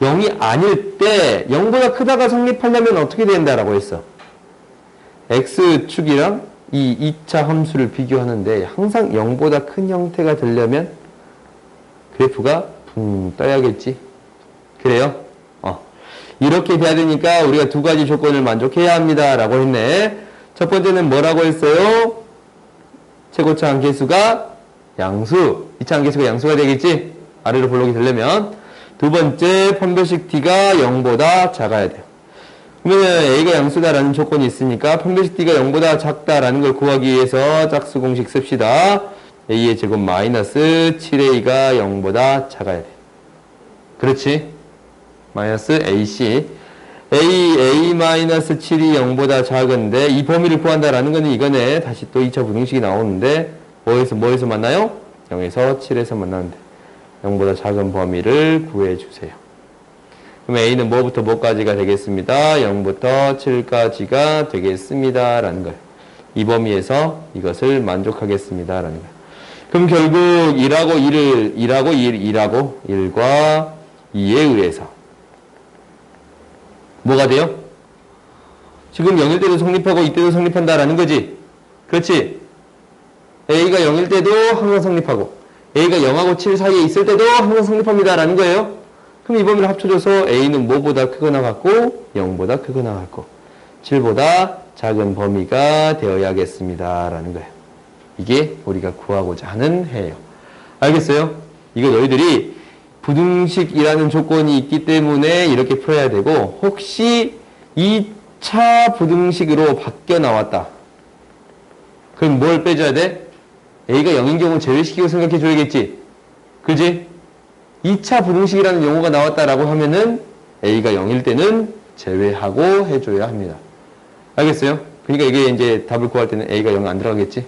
0이 아닐 때 0보다 크다가 성립하려면 어떻게 된다라고 했어? X축이랑 이 2차 함수를 비교하는데 항상 0보다 큰 형태가 되려면 그래프가 붕 떠야겠지. 그래요? 이렇게 돼야 되니까 우리가 두 가지 조건을 만족해야 합니다. 라고 했네. 첫 번째는 뭐라고 했어요? 최고차 함계수가 양수. 2차 함계수가 양수가 되겠지? 아래로 볼록이 되려면. 두 번째, 판별식 D가 0보다 작아야 돼요. 그러면 A가 양수다라는 조건이 있으니까 판별식 D가 0보다 작다라는 걸 구하기 위해서 짝수 공식 씁시다. A의 제곱 마이너스 7A가 0보다 작아야 돼. 그렇지? 마이너스 AC. A 마이너스 7이 0보다 작은데 이 범위를 구한다라는 거는 이거네. 다시 또 2차 부등식이 나오는데 뭐에서 만나요? 0에서 7에서 만나는데 0보다 작은 범위를 구해주세요. 그럼 a는 뭐부터 뭐까지가 되겠습니다. 0부터 7까지가 되겠습니다. 라는 거예요. 이 범위에서 이것을 만족하겠습니다. 라는 거예요. 그럼 결국 1과 2에 의해서 뭐가 돼요? 지금 0일 때도 성립하고 이때도 성립한다라는 거지. 그렇지? a가 0일 때도 항상 성립하고 a가 0하고 7 사이에 있을 때도 항상 성립합니다라는 거예요. 그럼 이 범위를 합쳐줘서 a는 뭐보다 크거나 같고 0보다 크거나 같고 7보다 작은 범위가 되어야겠습니다라는 거예요. 이게 우리가 구하고자 하는 해예요. 알겠어요? 이거 너희들이 부등식이라는 조건이 있기 때문에 이렇게 풀어야 되고 혹시 2차 부등식으로 바뀌어 나왔다. 그럼 뭘 빼줘야 돼? a가 0인 경우 제외시키고 생각해 줘야겠지. 그지? 2차 부등식이라는 용어가 나왔다라고 하면은 a가 0일 때는 제외하고 해줘야 합니다. 알겠어요? 그러니까 이게 이제 답을 구할 때는 a가 0 안 들어가겠지?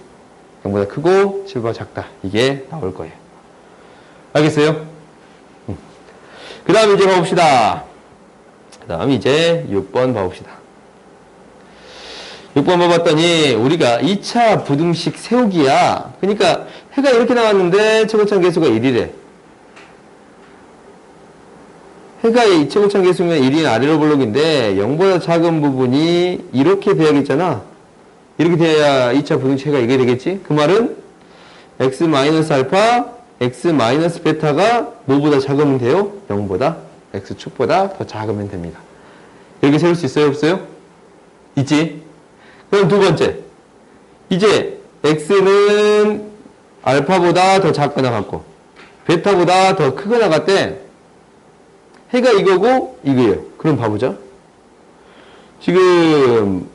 0보다 크고 7보다 작다. 이게 나올 거예요. 알겠어요? 그 다음 이제 봐봅시다. 그 다음 이제 6번 봐봅시다. 6번 봐봤더니 우리가 2차 부등식 세우기야. 그러니까 해가 이렇게 나왔는데 최고점 계수가 1이래. 해가 최고점 계수면 1인 아래로 블록인데 0보다 작은 부분이 이렇게 되어야겠잖아. 이렇게 돼야 2차 부등식 해가 이게 되겠지? 그 말은 x-알파, x-베타가 뭐보다 작으면 돼요? 0보다, x축보다 더 작으면 됩니다. 이렇게 세울 수 있어요? 없어요? 있지? 그럼 두 번째. 이제 x는 알파보다 더 작거나 같고 베타보다 더 크거나 같대. 해가 이거고 이거예요. 그럼 봐보자. 지금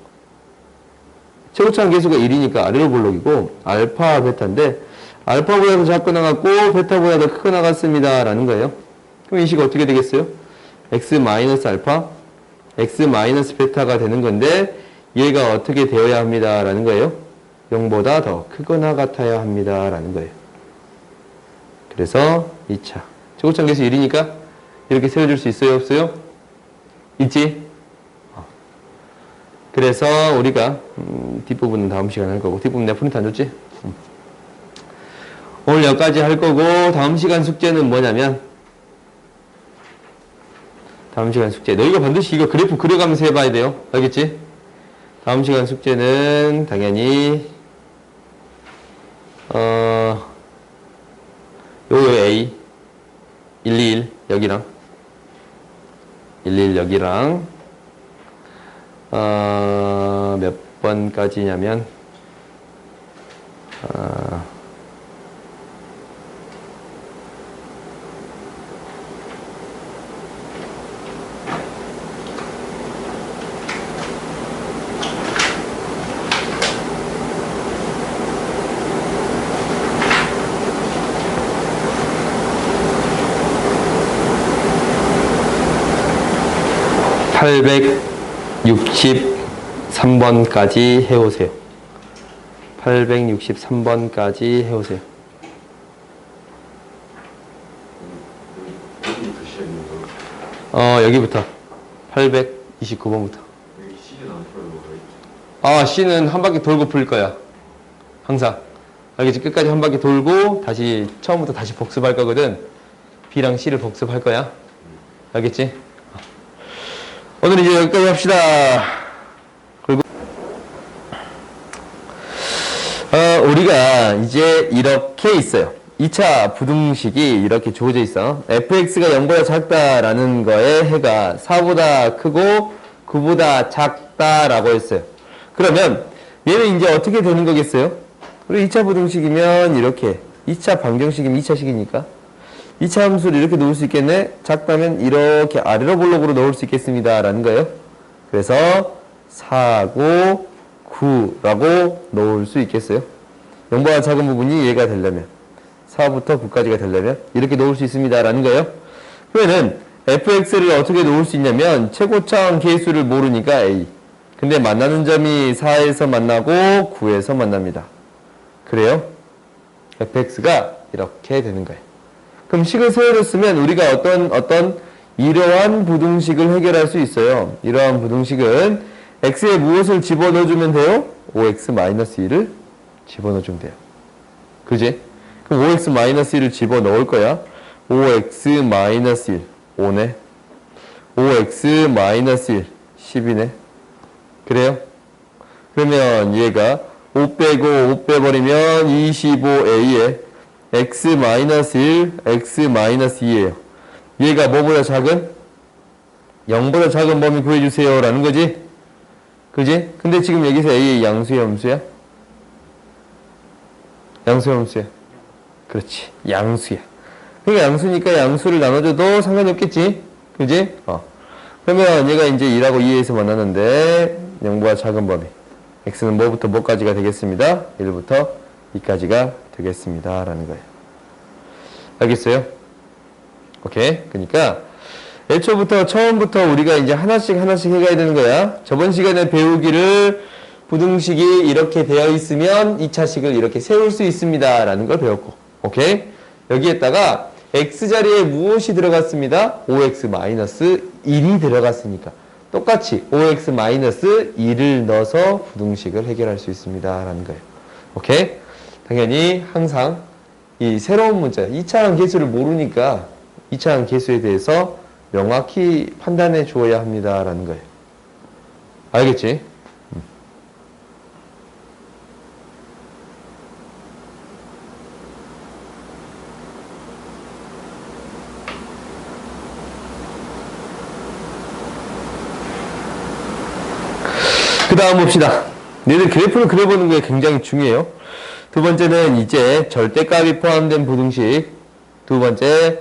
최고차항 계수가 1이니까 아래로 블록이고 알파, 베타인데 알파보다 더 작거나 같고 베타보다 더 크거나 같습니다. 라는 거예요. 그럼 이 식 어떻게 되겠어요? x-알파, x-베타가 되는 건데 얘가 어떻게 되어야 합니다. 라는 거예요. 0보다 더 크거나 같아야 합니다. 라는 거예요. 그래서 2차. 최고차항 계수 1이니까 이렇게 세워줄 수 있어요? 없어요? 있지? 그래서 우리가 뒷부분은 다음 시간에 할 거고 뒷부분 내가 프린트 안 줬지? 오늘 여기까지 할 거고 다음 시간 숙제는 뭐냐면 다음 시간 숙제 너희가 반드시 이거 그래프 그려가면서 해봐야 돼요. 알겠지? 다음 시간 숙제는 당연히 요 A 121 여기랑 121 여기랑 몇 번까지냐면 863번까지 해오세요. 863번까지 해오세요. 여기부터 829번부터. C는 한 바퀴 돌고 풀 거야. 항상. 알겠지? 끝까지 한 바퀴 돌고 다시 처음부터 다시 복습할 거거든. B랑 C를 복습할 거야. 알겠지? 오늘 이제 여기까지 합시다. 그리고 우리가 이제 이렇게 있어요. 2차 부등식이 이렇게 주어져 있어. fx가 0보다 작다라는 거에 해가 4보다 크고 9보다 작다라고 했어요. 그러면 얘는 이제 어떻게 되는 거겠어요? 우리 2차 부등식이면 이렇게 2차 방정식이면 2차식이니까 2차 함수를 이렇게 놓을 수 있겠네? 작다면 이렇게 아래로 블록으로 넣을 수 있겠습니다. 라는 거예요. 그래서 4고 9라고 넣을 수 있겠어요. 0보다 작은 부분이 얘가 되려면 4부터 9까지가 되려면 이렇게 놓을 수 있습니다. 라는 거예요. 그러면은 fx를 어떻게 놓을 수 있냐면 최고차항 계수를 모르니까 a. 근데 만나는 점이 4에서 만나고 9에서 만납니다. 그래요? fx가 이렇게 되는 거예요. 그럼 식을 세워줬으면 우리가 어떤 이러한 부등식을 해결할 수 있어요. 이러한 부등식은 x에 무엇을 집어넣어주면 돼요? 5x-1을 집어넣어주면 돼요. 그지? 그럼 5x-1을 집어넣을 거야. 5x-1, 5네. 5x-1, 10이네. 그래요? 그러면 얘가 5 빼고 5 빼버리면 25a에 x-1, x-2예요. 얘가 뭐보다 작은? 0보다 작은 범위 구해주세요 라는 거지? 그지? 근데 지금 여기서 a의 양수야, 함수야? 양수야, 함수야? 그렇지. 양수야. 그러니까 양수니까 양수를 나눠줘도 상관이 없겠지? 그지? 그러면 얘가 이제 1하고 2에서 만났는데 0보다 작은 범위. x는 뭐부터 뭐까지가 되겠습니다? 1부터 2까지가 되겠습니다. 라는 거예요. 알겠어요? 오케이. 그러니까 애초부터 처음부터 우리가 이제 하나씩 해가야 되는 거야. 저번 시간에 배우기를 부등식이 이렇게 되어 있으면 2차식을 이렇게 세울 수 있습니다. 라는 걸 배웠고. 오케이? 여기에다가 x자리에 무엇이 들어갔습니다? 5x-1이 들어갔으니까 똑같이 5x-1을 넣어서 부등식을 해결할 수 있습니다. 라는 거예요. 오케이? 당연히 항상 이 새로운 문자, 2차항 계수를 모르니까 2차항 계수에 대해서 명확히 판단해 주어야 합니다. 라는 거예요. 알겠지? 그 다음 봅시다. 얘들 그래프를 그려보는 게 굉장히 중요해요. 두 번째는 이제 절대값이 포함된 부등식. 두 번째,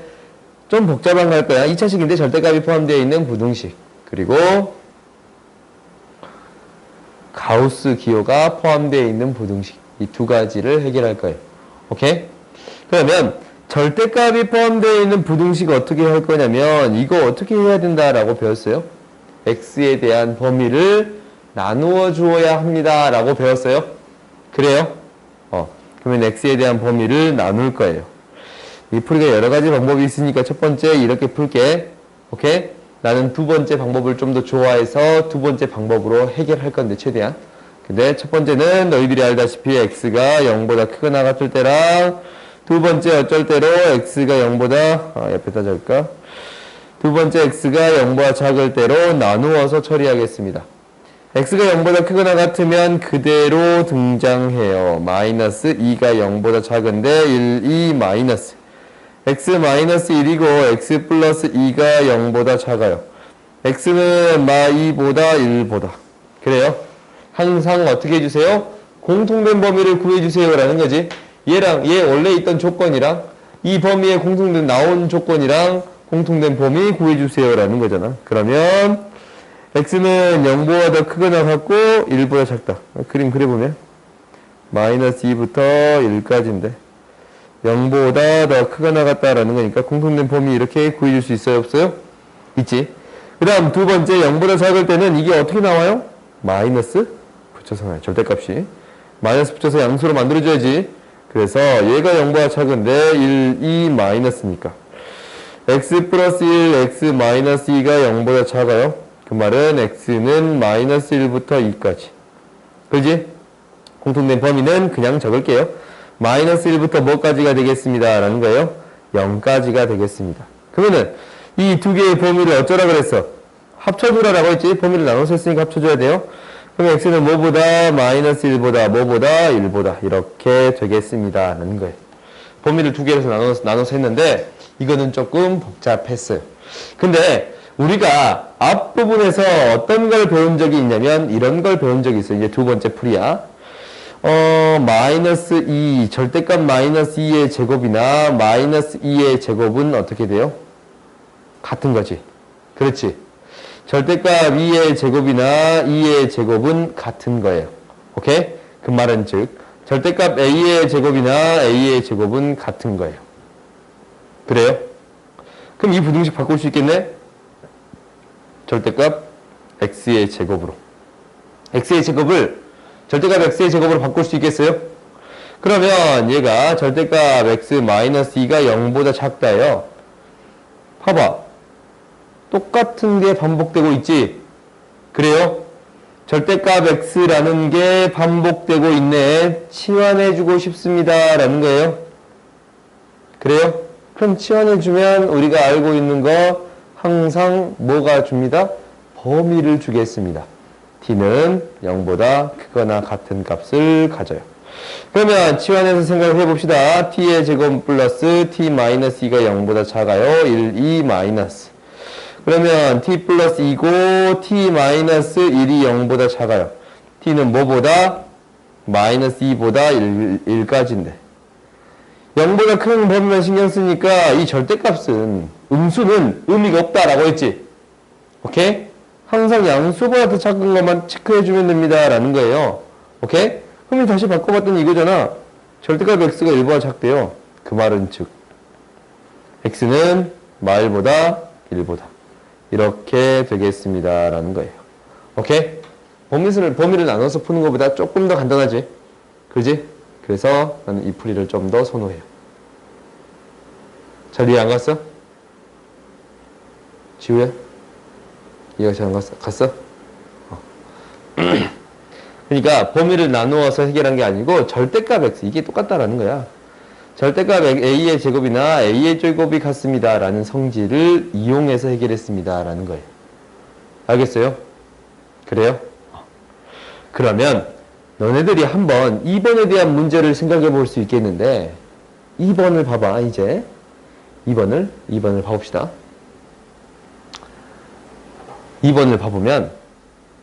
좀 복잡한 거 할 거야. 2차식인데 절대값이 포함되어 있는 부등식. 그리고 가우스 기호가 포함되어 있는 부등식. 이 두 가지를 해결할 거예요. 오케이? 그러면 절대값이 포함되어 있는 부등식 어떻게 할 거냐면 이거 어떻게 해야 된다라고 배웠어요. x에 대한 범위를 나누어 주어야 합니다. 라고 배웠어요. 그래요? 그러면 x에 대한 범위를 나눌 거예요. 이 풀이가 여러 가지 방법이 있으니까 첫 번째 이렇게 풀게. 오케이? 나는 두 번째 방법을 좀 더 좋아해서 두 번째 방법으로 해결할 건데 최대한. 근데 첫 번째는 너희들이 알다시피 x가 0보다 크거나 같을 때랑 두 번째 어쩔 때로 x가 0보다 옆에다 적을까? 두 번째 x가 0보다 작을 때로 나누어서 처리하겠습니다. x가 0보다 크거나 같으면 그대로 등장해요. 마이너스 2가 0보다 작은데 1, 2 마이너스 x 마이너스 1이고 x 플러스 2가 0보다 작아요. x는 마2보다 1보다. 그래요? 항상 어떻게 해주세요? 공통된 범위를 구해주세요 라는 거지. 얘랑 얘 원래 있던 조건이랑 이 범위에 공통된 나온 조건이랑 공통된 범위 구해주세요 라는 거잖아. 그러면 x는 0보다 더 크거나 같고 1보다 작다. 그림 그려보면 마이너스 2부터 1까지인데 0보다 더 크거나 같다라는 거니까 공통된 범위 이렇게 구해줄 수 있어요? 없어요? 있지. 그 다음 두 번째 0보다 작을 때는 이게 어떻게 나와요? 마이너스 붙여서 나와요. 절대값이 마이너스 붙여서 양수로 만들어줘야지. 그래서 얘가 0보다 작은데 1, 2 마이너스니까 x 플러스 1, x 마이너스 2가 0보다 작아요. 그 말은 x는 마이너스 1부터 2까지. 그지? 공통된 범위는 그냥 적을게요. 마이너스 1부터 뭐까지가 되겠습니다. 라는 거예요. 0까지가 되겠습니다. 그러면은 이 두 개의 범위를 어쩌라 그랬어? 합쳐주라라고 했지? 범위를 나눠서 했으니까 합쳐줘야 돼요. 그럼 x는 뭐보다? 마이너스 1보다 뭐보다? 1보다. 이렇게 되겠습니다. 라는 거예요. 범위를 두 개에서 나눠서 했는데 이거는 조금 복잡했어요. 근데 우리가 앞부분에서 어떤 걸 배운 적이 있냐면 이런 걸 배운 적이 있어요. 이제 두 번째 풀이야. 마이너스 2, 절대값 마이너스 2의 제곱이나 마이너스 2의 제곱은 어떻게 돼요? 같은 거지. 그렇지. 절대값 2의 제곱이나 2의 제곱은 같은 거예요. 오케이? 그 말은 즉 절대값 a의 제곱이나 a의 제곱은 같은 거예요. 그래요? 그럼 이 부등식 바꿀 수 있겠네? 절대값 x의 제곱으로. x의 제곱을 절대값 x의 제곱으로 바꿀 수 있겠어요? 그러면 얘가 절대값 x 마이너스 2가 0보다 작다요. 봐봐. 똑같은 게 반복되고 있지? 그래요? 절대값 x라는 게 반복되고 있네. 치환해주고 싶습니다. 라는 거예요. 그래요? 그럼 치환해주면 우리가 알고 있는 거 항상 뭐가 줍니다? 범위를 주겠습니다. t는 0보다 크거나 같은 값을 가져요. 그러면 치환해서 생각을 해봅시다. t의 제곱 플러스 t 마이너스 2가 0보다 작아요. 1, 2 마이너스. 그러면 t 플러스 2고 t 마이너스 1이 0보다 작아요. t는 뭐보다? 마이너스 2보다 1까지인데 0보다 큰 범위만 신경 쓰니까 이 절대값은 음수는 의미가 없다라고 했지. 오케이? 항상 양수보다 더 작은 것만 체크해주면 됩니다. 라는 거예요. 오케이? 그럼 다시 바꿔봤더니 이거잖아. 절대값 x가 1보다 작대요. 그 말은 즉 x는 마일보다 1보다 이렇게 되겠습니다. 라는 거예요. 오케이? 범위를 나눠서 푸는 것보다 조금 더 간단하지? 그지? 그래서 나는 이 풀이를 좀 더 선호해요. 잘 이해 안 갔어? 지우야? 이해가 잘 안 갔어? 그러니까 범위를 나누어서 해결한 게 아니고 절대값 x 이게 똑같다라는 거야. 절대값 a의 제곱이나 a의 제곱이 같습니다 라는 성질을 이용해서 해결했습니다 라는 거예요. 알겠어요? 그래요? 그러면 너네들이 한번 2번에 대한 문제를 생각해 볼 수 있겠는데 2번을 봐봐. 이제 2번을 봐봅시다. 2번을 봐보면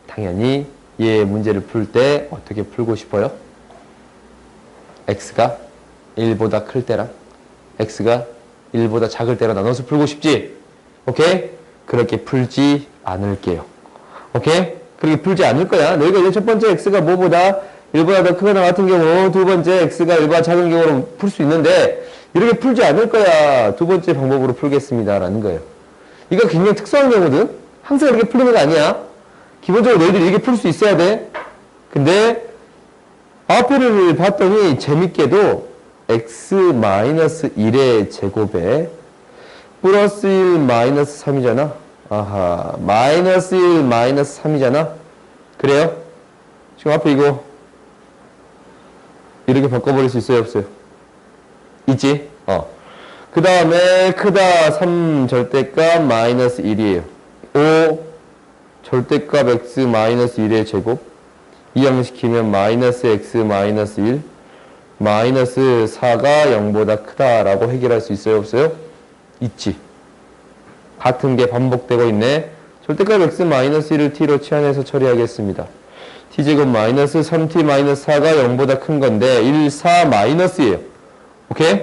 당연히 얘 문제를 풀 때 어떻게 풀고 싶어요? x가 1보다 클 때랑 x가 1보다 작을 때랑 나눠서 풀고 싶지? 오케이? 그렇게 풀지 않을게요. 오케이? 그렇게 풀지 않을 거야. 너희가 이제 첫 번째 x가 뭐보다 1보다 더 크거나 같은 경우 두 번째 x가 1보다 작은 경우로 풀 수 있는데 이렇게 풀지 않을 거야. 두 번째 방법으로 풀겠습니다. 라는 거예요. 이거 굉장히 특수한 경우든 항상 이렇게 풀리는 거 아니야. 기본적으로 너희들이 이렇게 풀 수 있어야 돼. 근데 앞에를 봤더니 재밌게도 x-1의 제곱에 플러스 1 마이너스 3이잖아. 아하, 마이너스 1 마이너스 3이잖아. 그래요? 지금 앞에 이거 이렇게 바꿔버릴 수 있어요? 없어요? 있지? 그 다음에 크다 3 절대값 마이너스 1이에요. 5 절대값 x 마이너스 1의 제곱 이항시키면 마이너스 x 마이너스 1 마이너스 4가 0보다 크다라고 해결할 수 있어요? 없어요? 있지. 같은 게 반복되고 있네. 절대값 x 마이너스 1을 t로 치환해서 처리하겠습니다. t제곱 마이너스 3t 마이너스 4가 0보다 큰 건데 1, 4 마이너스예요. 오케이?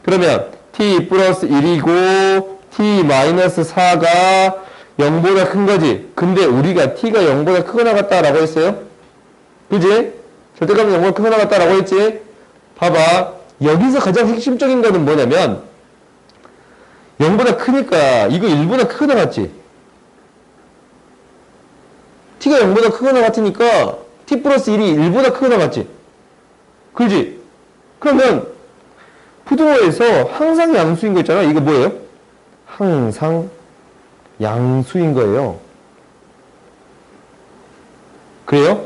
그러면 t 플러스 1이고 t 마이너스 4가 0보다 큰 거지. 근데 우리가 t가 0보다 크거나 같다라고 했어요? 그지? 절대값은 0보다 크거나 같다라고 했지? 봐봐. 여기서 가장 핵심적인 거는 뭐냐면 0보다 크니까 이거 1보다 크거나 같지? t가 0보다 크거나 같으니까 t 플러스 1이 1보다 크거나 같지? 그지? 그러면 부등호에서 항상 양수인 거 있잖아. 이거 뭐예요? 항상 양수인 거예요. 그래요?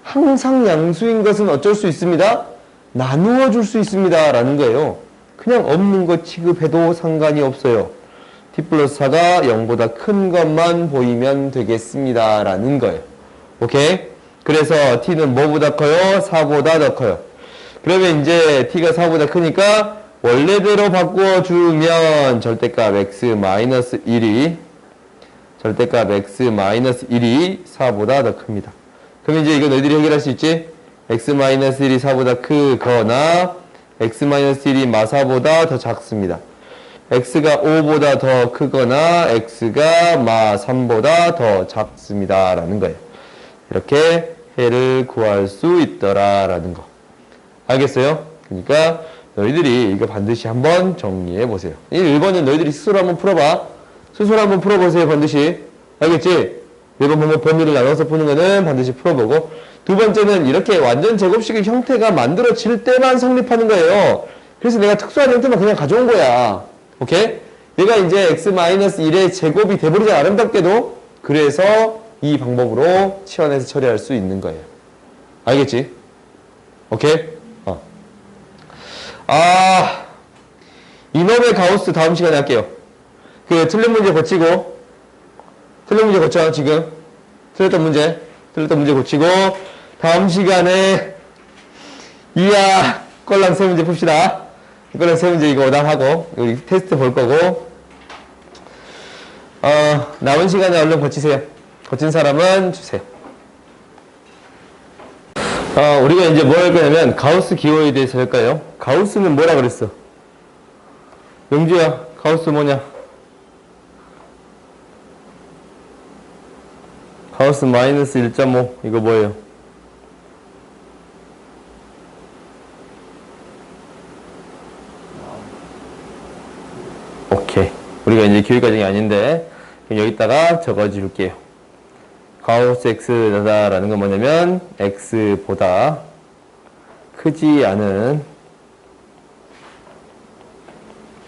항상 양수인 것은 어쩔 수 있습니다? 나누어 줄 수 있습니다. 라는 거예요. 그냥 없는 거 취급해도 상관이 없어요. t 플러스 4가 0보다 큰 것만 보이면 되겠습니다. 라는 거예요. 오케이? 그래서 t는 뭐보다 커요? 4보다 더 커요. 그러면 이제 t가 4보다 크니까 원래대로 바꿔주면 절대값 x-1이 절대값 x-1이 4보다 더 큽니다. 그럼 이제 이거 너희들이 해결할 수 있지? x-1이 4보다 크거나 x-1이 마4보다 더 작습니다. x가 5보다 더 크거나 x가 마3보다 더 작습니다. 라는 거예요. 이렇게 해를 구할 수 있더라. 라는 거. 알겠어요? 그러니까 너희들이 이거 반드시 한번 정리해 보세요. 이 1번은 너희들이 스스로 한번 풀어봐. 스스로 한번 풀어보세요. 반드시. 알겠지? 일번 방법 범위를 나눠서 푸는 거는 반드시 풀어보고, 두 번째는 이렇게 완전 제곱식의 형태가 만들어질 때만 성립하는 거예요. 그래서 내가 특수한 형태만 그냥 가져온 거야. 오케이? 얘가 이제 x-1의 제곱이 돼버리잖아, 아름답게도. 그래서 이 방법으로 치환해서 처리할 수 있는 거예요. 알겠지? 오케이? 이놈의 가우스 다음 시간에 할게요. 그 틀린 문제 고치고, 틀린 문제 고쳐, 지금. 틀렸던 문제 고치고, 다음 시간에, 이야, 꼴랑 세 문제 풉시다. 꼴랑 세 문제 이거 오답하고, 우리 테스트 볼 거고, 남은 시간에 얼른 고치세요. 고친 사람은 주세요. 우리가 이제 뭐 할 거냐면, 가우스 기호에 대해서 할까요? 가우스는 뭐라 그랬어? 영주야, 가우스 뭐냐? 가우스 마이너스 1.5 이거 뭐예요? 오케이. 우리가 이제 기울 과정이 아닌데 여기다가 적어줄게요. 가우스 x다라는 건 뭐냐면 x보다 크지 않은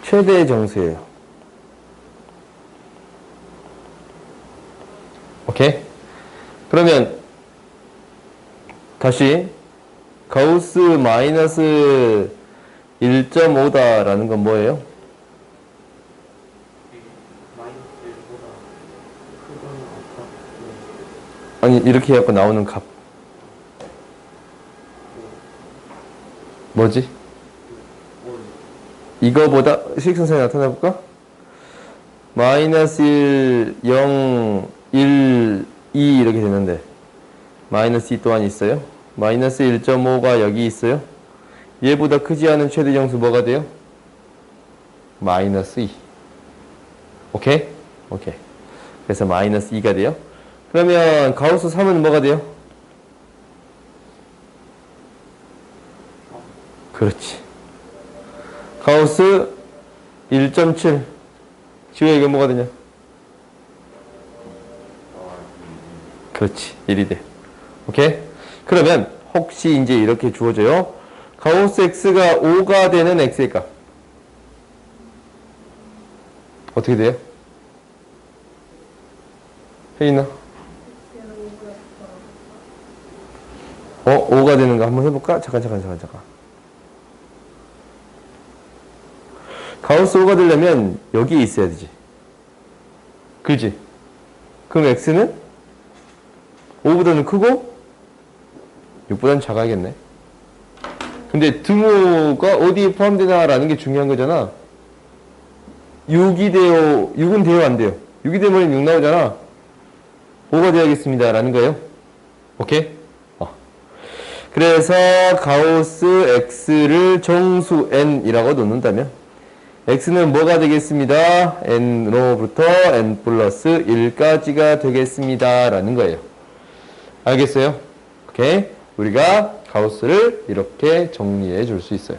최대 정수예요. 오케이? 그러면 다시 가우스 마이너스 1.5다라는 건 뭐예요? 아니 이렇게 해갖고 나오는 값 뭐지? 이거보다 식선상에 나타나볼까? 마이너스 1, 0, 1, 2 이렇게 되는데 마이너스 2 또한 있어요. 마이너스 1.5가 여기 있어요. 얘보다 크지 않은 최대 정수 뭐가 돼요? 마이너스 2. 오케이? 오케이. 그래서 마이너스 2가 돼요. 그러면 가우스 3은 뭐가 돼요? 그렇지. 가우스 1.7. 지우야 이거 뭐가 되냐? 그렇지. 1이 돼. 오케이? 그러면 혹시 이제 이렇게 주어져요. 가우스 x가 5가 되는 x의 값. 어떻게 돼요? 혜인아? 5가 되는 거 한번 해볼까? 잠깐. 가우스 5가 되려면 여기에 있어야 되지. 그지? 그럼 x는 5보다는 크고 6보다는 작아야겠네. 근데 등호가 어디에 포함되나라는 게 중요한 거잖아. 6이 돼요. 6은 돼요, 안 돼요? 6이 되면 6 나오잖아. 5가 돼야겠습니다. 라는 거예요. 오케이? 그래서 가우스 x를 정수 n이라고 놓는다면 x는 뭐가 되겠습니다? n로부터 n 플러스 1까지가 되겠습니다. 라는 거예요. 알겠어요? 오케이? 우리가 가우스를 이렇게 정리해 줄 수 있어요.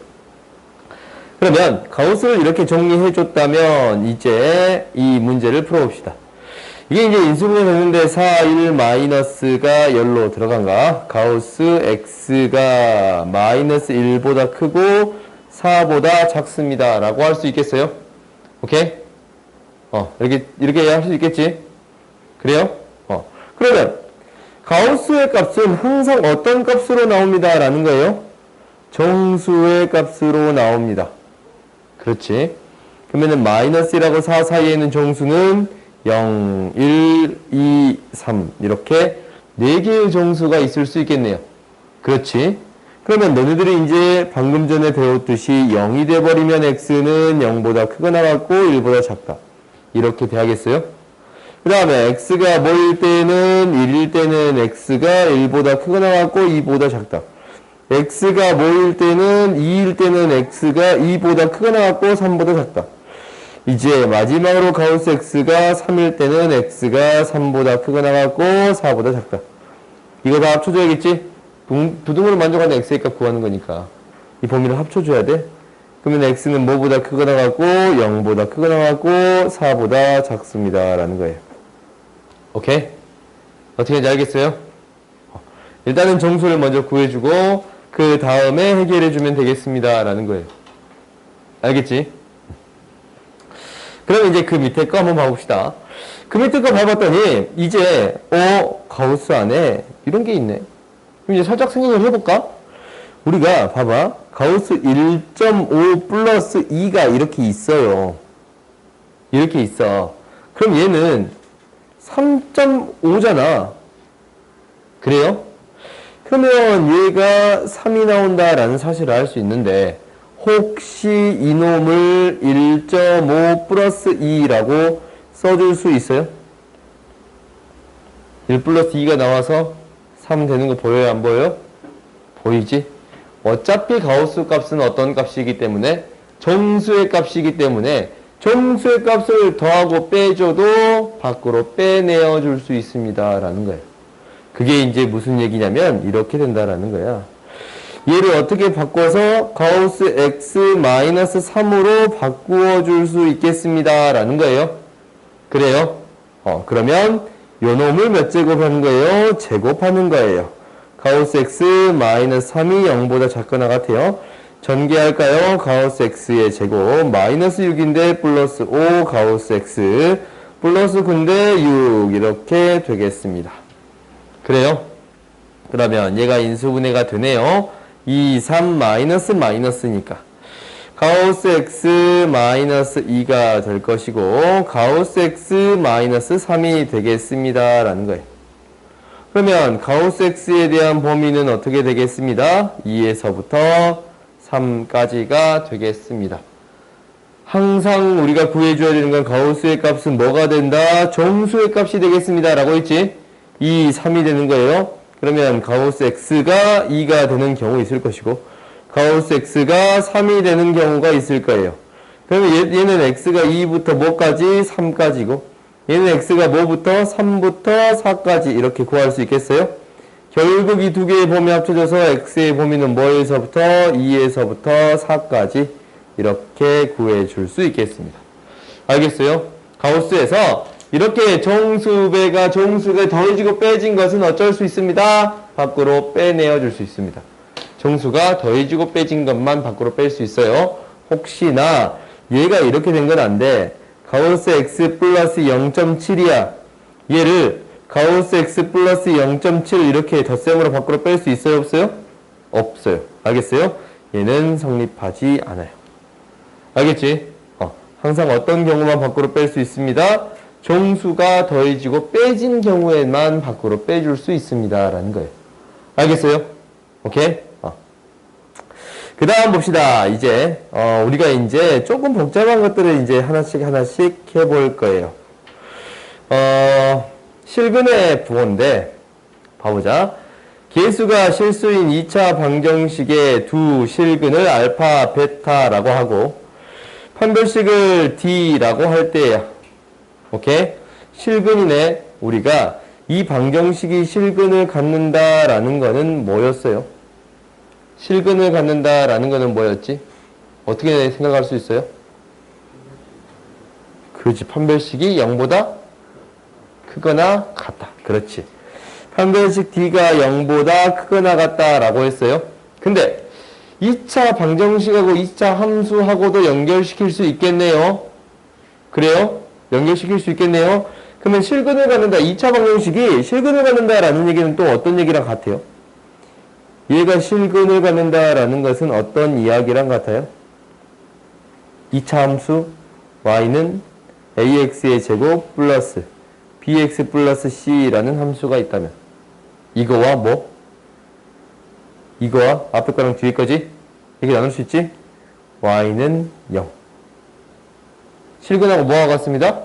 그러면 가우스를 이렇게 정리해 줬다면 이제 이 문제를 풀어봅시다. 이게 이제 인수분해 됐는데 4, 1 마이너스가 열로 들어간가? 가우스 x가 마이너스 1보다 크고 4보다 작습니다. 라고 할 수 있겠어요? 오케이? 이렇게 할 수 있겠지? 그래요? 그러면 가우스의 값은 항상 어떤 값으로 나옵니다. 라는 거예요? 정수의 값으로 나옵니다. 그렇지? 그러면은 마이너스 1하고 4 사이에 있는 정수는 0, 1, 2, 3 이렇게 4개의 정수가 있을 수 있겠네요. 그렇지? 그러면 너희들이 이제 방금 전에 배웠듯이 0이 돼버리면 x는 0보다 크거나 같고 1보다 작다. 이렇게 돼야겠어요? 그 다음에 x가 뭐일 때는 1일 때는 x가 1보다 크거나 같고 2보다 작다. x가 뭐일 때는 2일 때는 x가 2보다 크거나 같고 3보다 작다. 이제 마지막으로 가우스 x가 3일 때는 x가 3보다 크거나 같고 4보다 작다. 이거 다 합쳐줘야겠지? 부등호를 만족하는 x의 값 구하는 거니까 이 범위를 합쳐줘야 돼. 그러면 x는 뭐보다 크거나 같고 0보다 크거나 같고 4보다 작습니다. 라는 거예요. 오케이? 어떻게 하는지 알겠어요? 일단은 정수를 먼저 구해주고 그 다음에 해결해주면 되겠습니다 라는 거예요. 알겠지? 그럼 이제 그 밑에 거 한번 봐봅시다. 그 밑에 거 봐봤더니 이제 가우스 안에 이런 게 있네. 그럼 이제 살짝 생각을 해볼까? 우리가 봐봐. 가우스 1.5 플러스 2가 이렇게 있어요. 이렇게 있어. 그럼 얘는 3.5잖아. 그래요? 그러면 얘가 3이 나온다라는 사실을 알 수 있는데 혹시 이놈을 1.5 플러스 2라고 써줄 수 있어요? 1 플러스 2가 나와서 3 되는 거 보여요? 안 보여요? 보이지? 어차피 가우스 값은 어떤 값이기 때문에 정수의 값이기 때문에 정수의 값을 더하고 빼줘도 밖으로 빼내어 줄 수 있습니다 라는 거예요. 그게 이제 무슨 얘기냐면 이렇게 된다라는 거야. 얘를 어떻게 바꿔서 가우스 x-3으로 바꾸어 줄 수 있겠습니다 라는 거예요. 그래요? 그러면 요 놈을 몇 제곱하는 거예요? 제곱하는 거예요. 가우스 x-3이 0보다 작거나 같아요. 전개할까요? 가우스 x의 제곱 마이너스 6인데 플러스 5 가우스 x 플러스 9인데 6 이렇게 되겠습니다. 그래요? 그러면 얘가 인수분해가 되네요. 2, 3 마이너스 마이너스니까 가우스 x 마이너스 2가 될 것이고 가우스 x 마이너스 3이 되겠습니다 라는 거예요. 그러면 가우스 x에 대한 범위는 어떻게 되겠습니다? 2에서부터 3까지가 되겠습니다. 항상 우리가 구해줘야 되는 건 가우스의 값은 뭐가 된다? 정수의 값이 되겠습니다 라고 했지? 2, 3이 되는 거예요. 그러면 가우스 x가 2가 되는 경우 있을 것이고 가우스 x가 3이 되는 경우가 있을 거예요. 그러면 얘는 x가 2부터 뭐까지? 3까지고 얘는 x가 뭐부터? 3부터 4까지 이렇게 구할 수 있겠어요? 결국 이 두 개의 범위 합쳐져서 x의 범위는 뭐에서부터? 2에서부터 4까지 이렇게 구해줄 수 있겠습니다. 알겠어요? 가우스에서 이렇게 정수가 더해지고 빼진 것은 어쩔 수 있습니다. 밖으로 빼내어 줄 수 있습니다. 정수가 더해지고 빼진 것만 밖으로 뺄 수 있어요. 혹시나 얘가 이렇게 된 건 안 돼. 가우스 x 플러스 0.7이야. 얘를 가우스 x 플러스 0.7 이렇게 덧셈으로 밖으로 뺄 수 있어요? 없어요? 없어요. 알겠어요? 얘는 성립하지 않아요. 알겠지? 항상 어떤 경우만 밖으로 뺄 수 있습니다. 정수가 더해지고 빼진 경우에만 밖으로 빼줄 수 있습니다. 라는 거예요. 알겠어요? 오케이? 그 다음 봅시다. 이제, 우리가 이제 조금 복잡한 것들을 이제 하나씩 해볼 거예요. 실근의 부호인데, 봐보자. 개수가 실수인 2차 방정식의 두 실근을 알파, 베타라고 하고, 판별식을 D라고 할 때야. 오케이? 실근이네. 우리가 이 방정식이 실근을 갖는다라는 거는 뭐였어요? 실근을 갖는다라는 거는 뭐였지? 어떻게 생각할 수 있어요? 그렇지. 판별식이 0보다 크거나 같다. 그렇지. 판별식 D가 0보다 크거나 같다라고 했어요. 근데 2차 방정식하고 2차 함수하고도 연결시킬 수 있겠네요. 그래요? 연결시킬 수 있겠네요. 그러면 실근을 갖는다. 2차 방정식이 실근을 갖는다라는 얘기는 또 어떤 얘기랑 같아요? 얘가 실근을 갖는다라는 것은 어떤 이야기랑 같아요? 2차 함수 y는 ax의 제곱 플러스 bx 플러스 c라는 함수가 있다면 이거와 뭐? 이거와 앞에 거랑 뒤에 거지? 이렇게 나눌 수 있지? y는 0. 실근하고 뭐가 같습니다?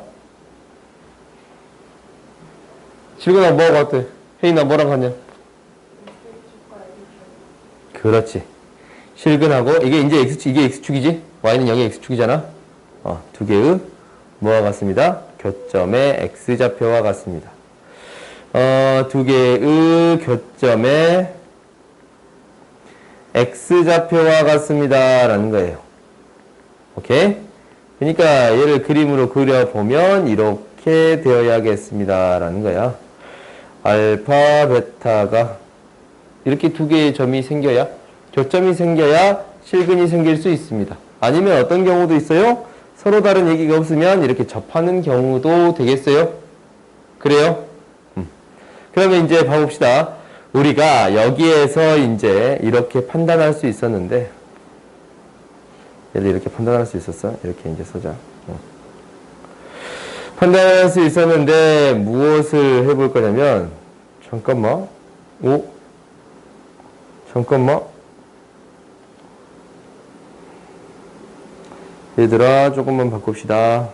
실근하고 뭐가 같아? 혜인아 뭐랑 같냐? 그렇지. 실근하고 이게 이제 이게 x축이지? y는 0의 x축이잖아? 두 개의 뭐와 같습니다? 교점의 x좌표와 같습니다. 두 개의 교점의 x좌표와 같습니다. 라는 거예요. 오케이? 그러니까 얘를 그림으로 그려보면 이렇게 되어야겠습니다. 라는 거야. 알파, 베타가 이렇게 두 개의 점이 생겨야, 교점이 생겨야 실근이 생길 수 있습니다. 아니면 어떤 경우도 있어요? 서로 다른 얘기가 없으면 이렇게 접하는 경우도 되겠어요? 그래요? 그러면 이제 봐봅시다. 우리가 여기에서 이제 이렇게 판단할 수 있었는데, 얘를 이렇게 판단할 수 있었어? 이렇게 이제 써자. 판단할 수 있었는데, 무엇을 해볼 거냐면, 잠깐만. 잠깐만. 얘들아, 조금만 바꿉시다.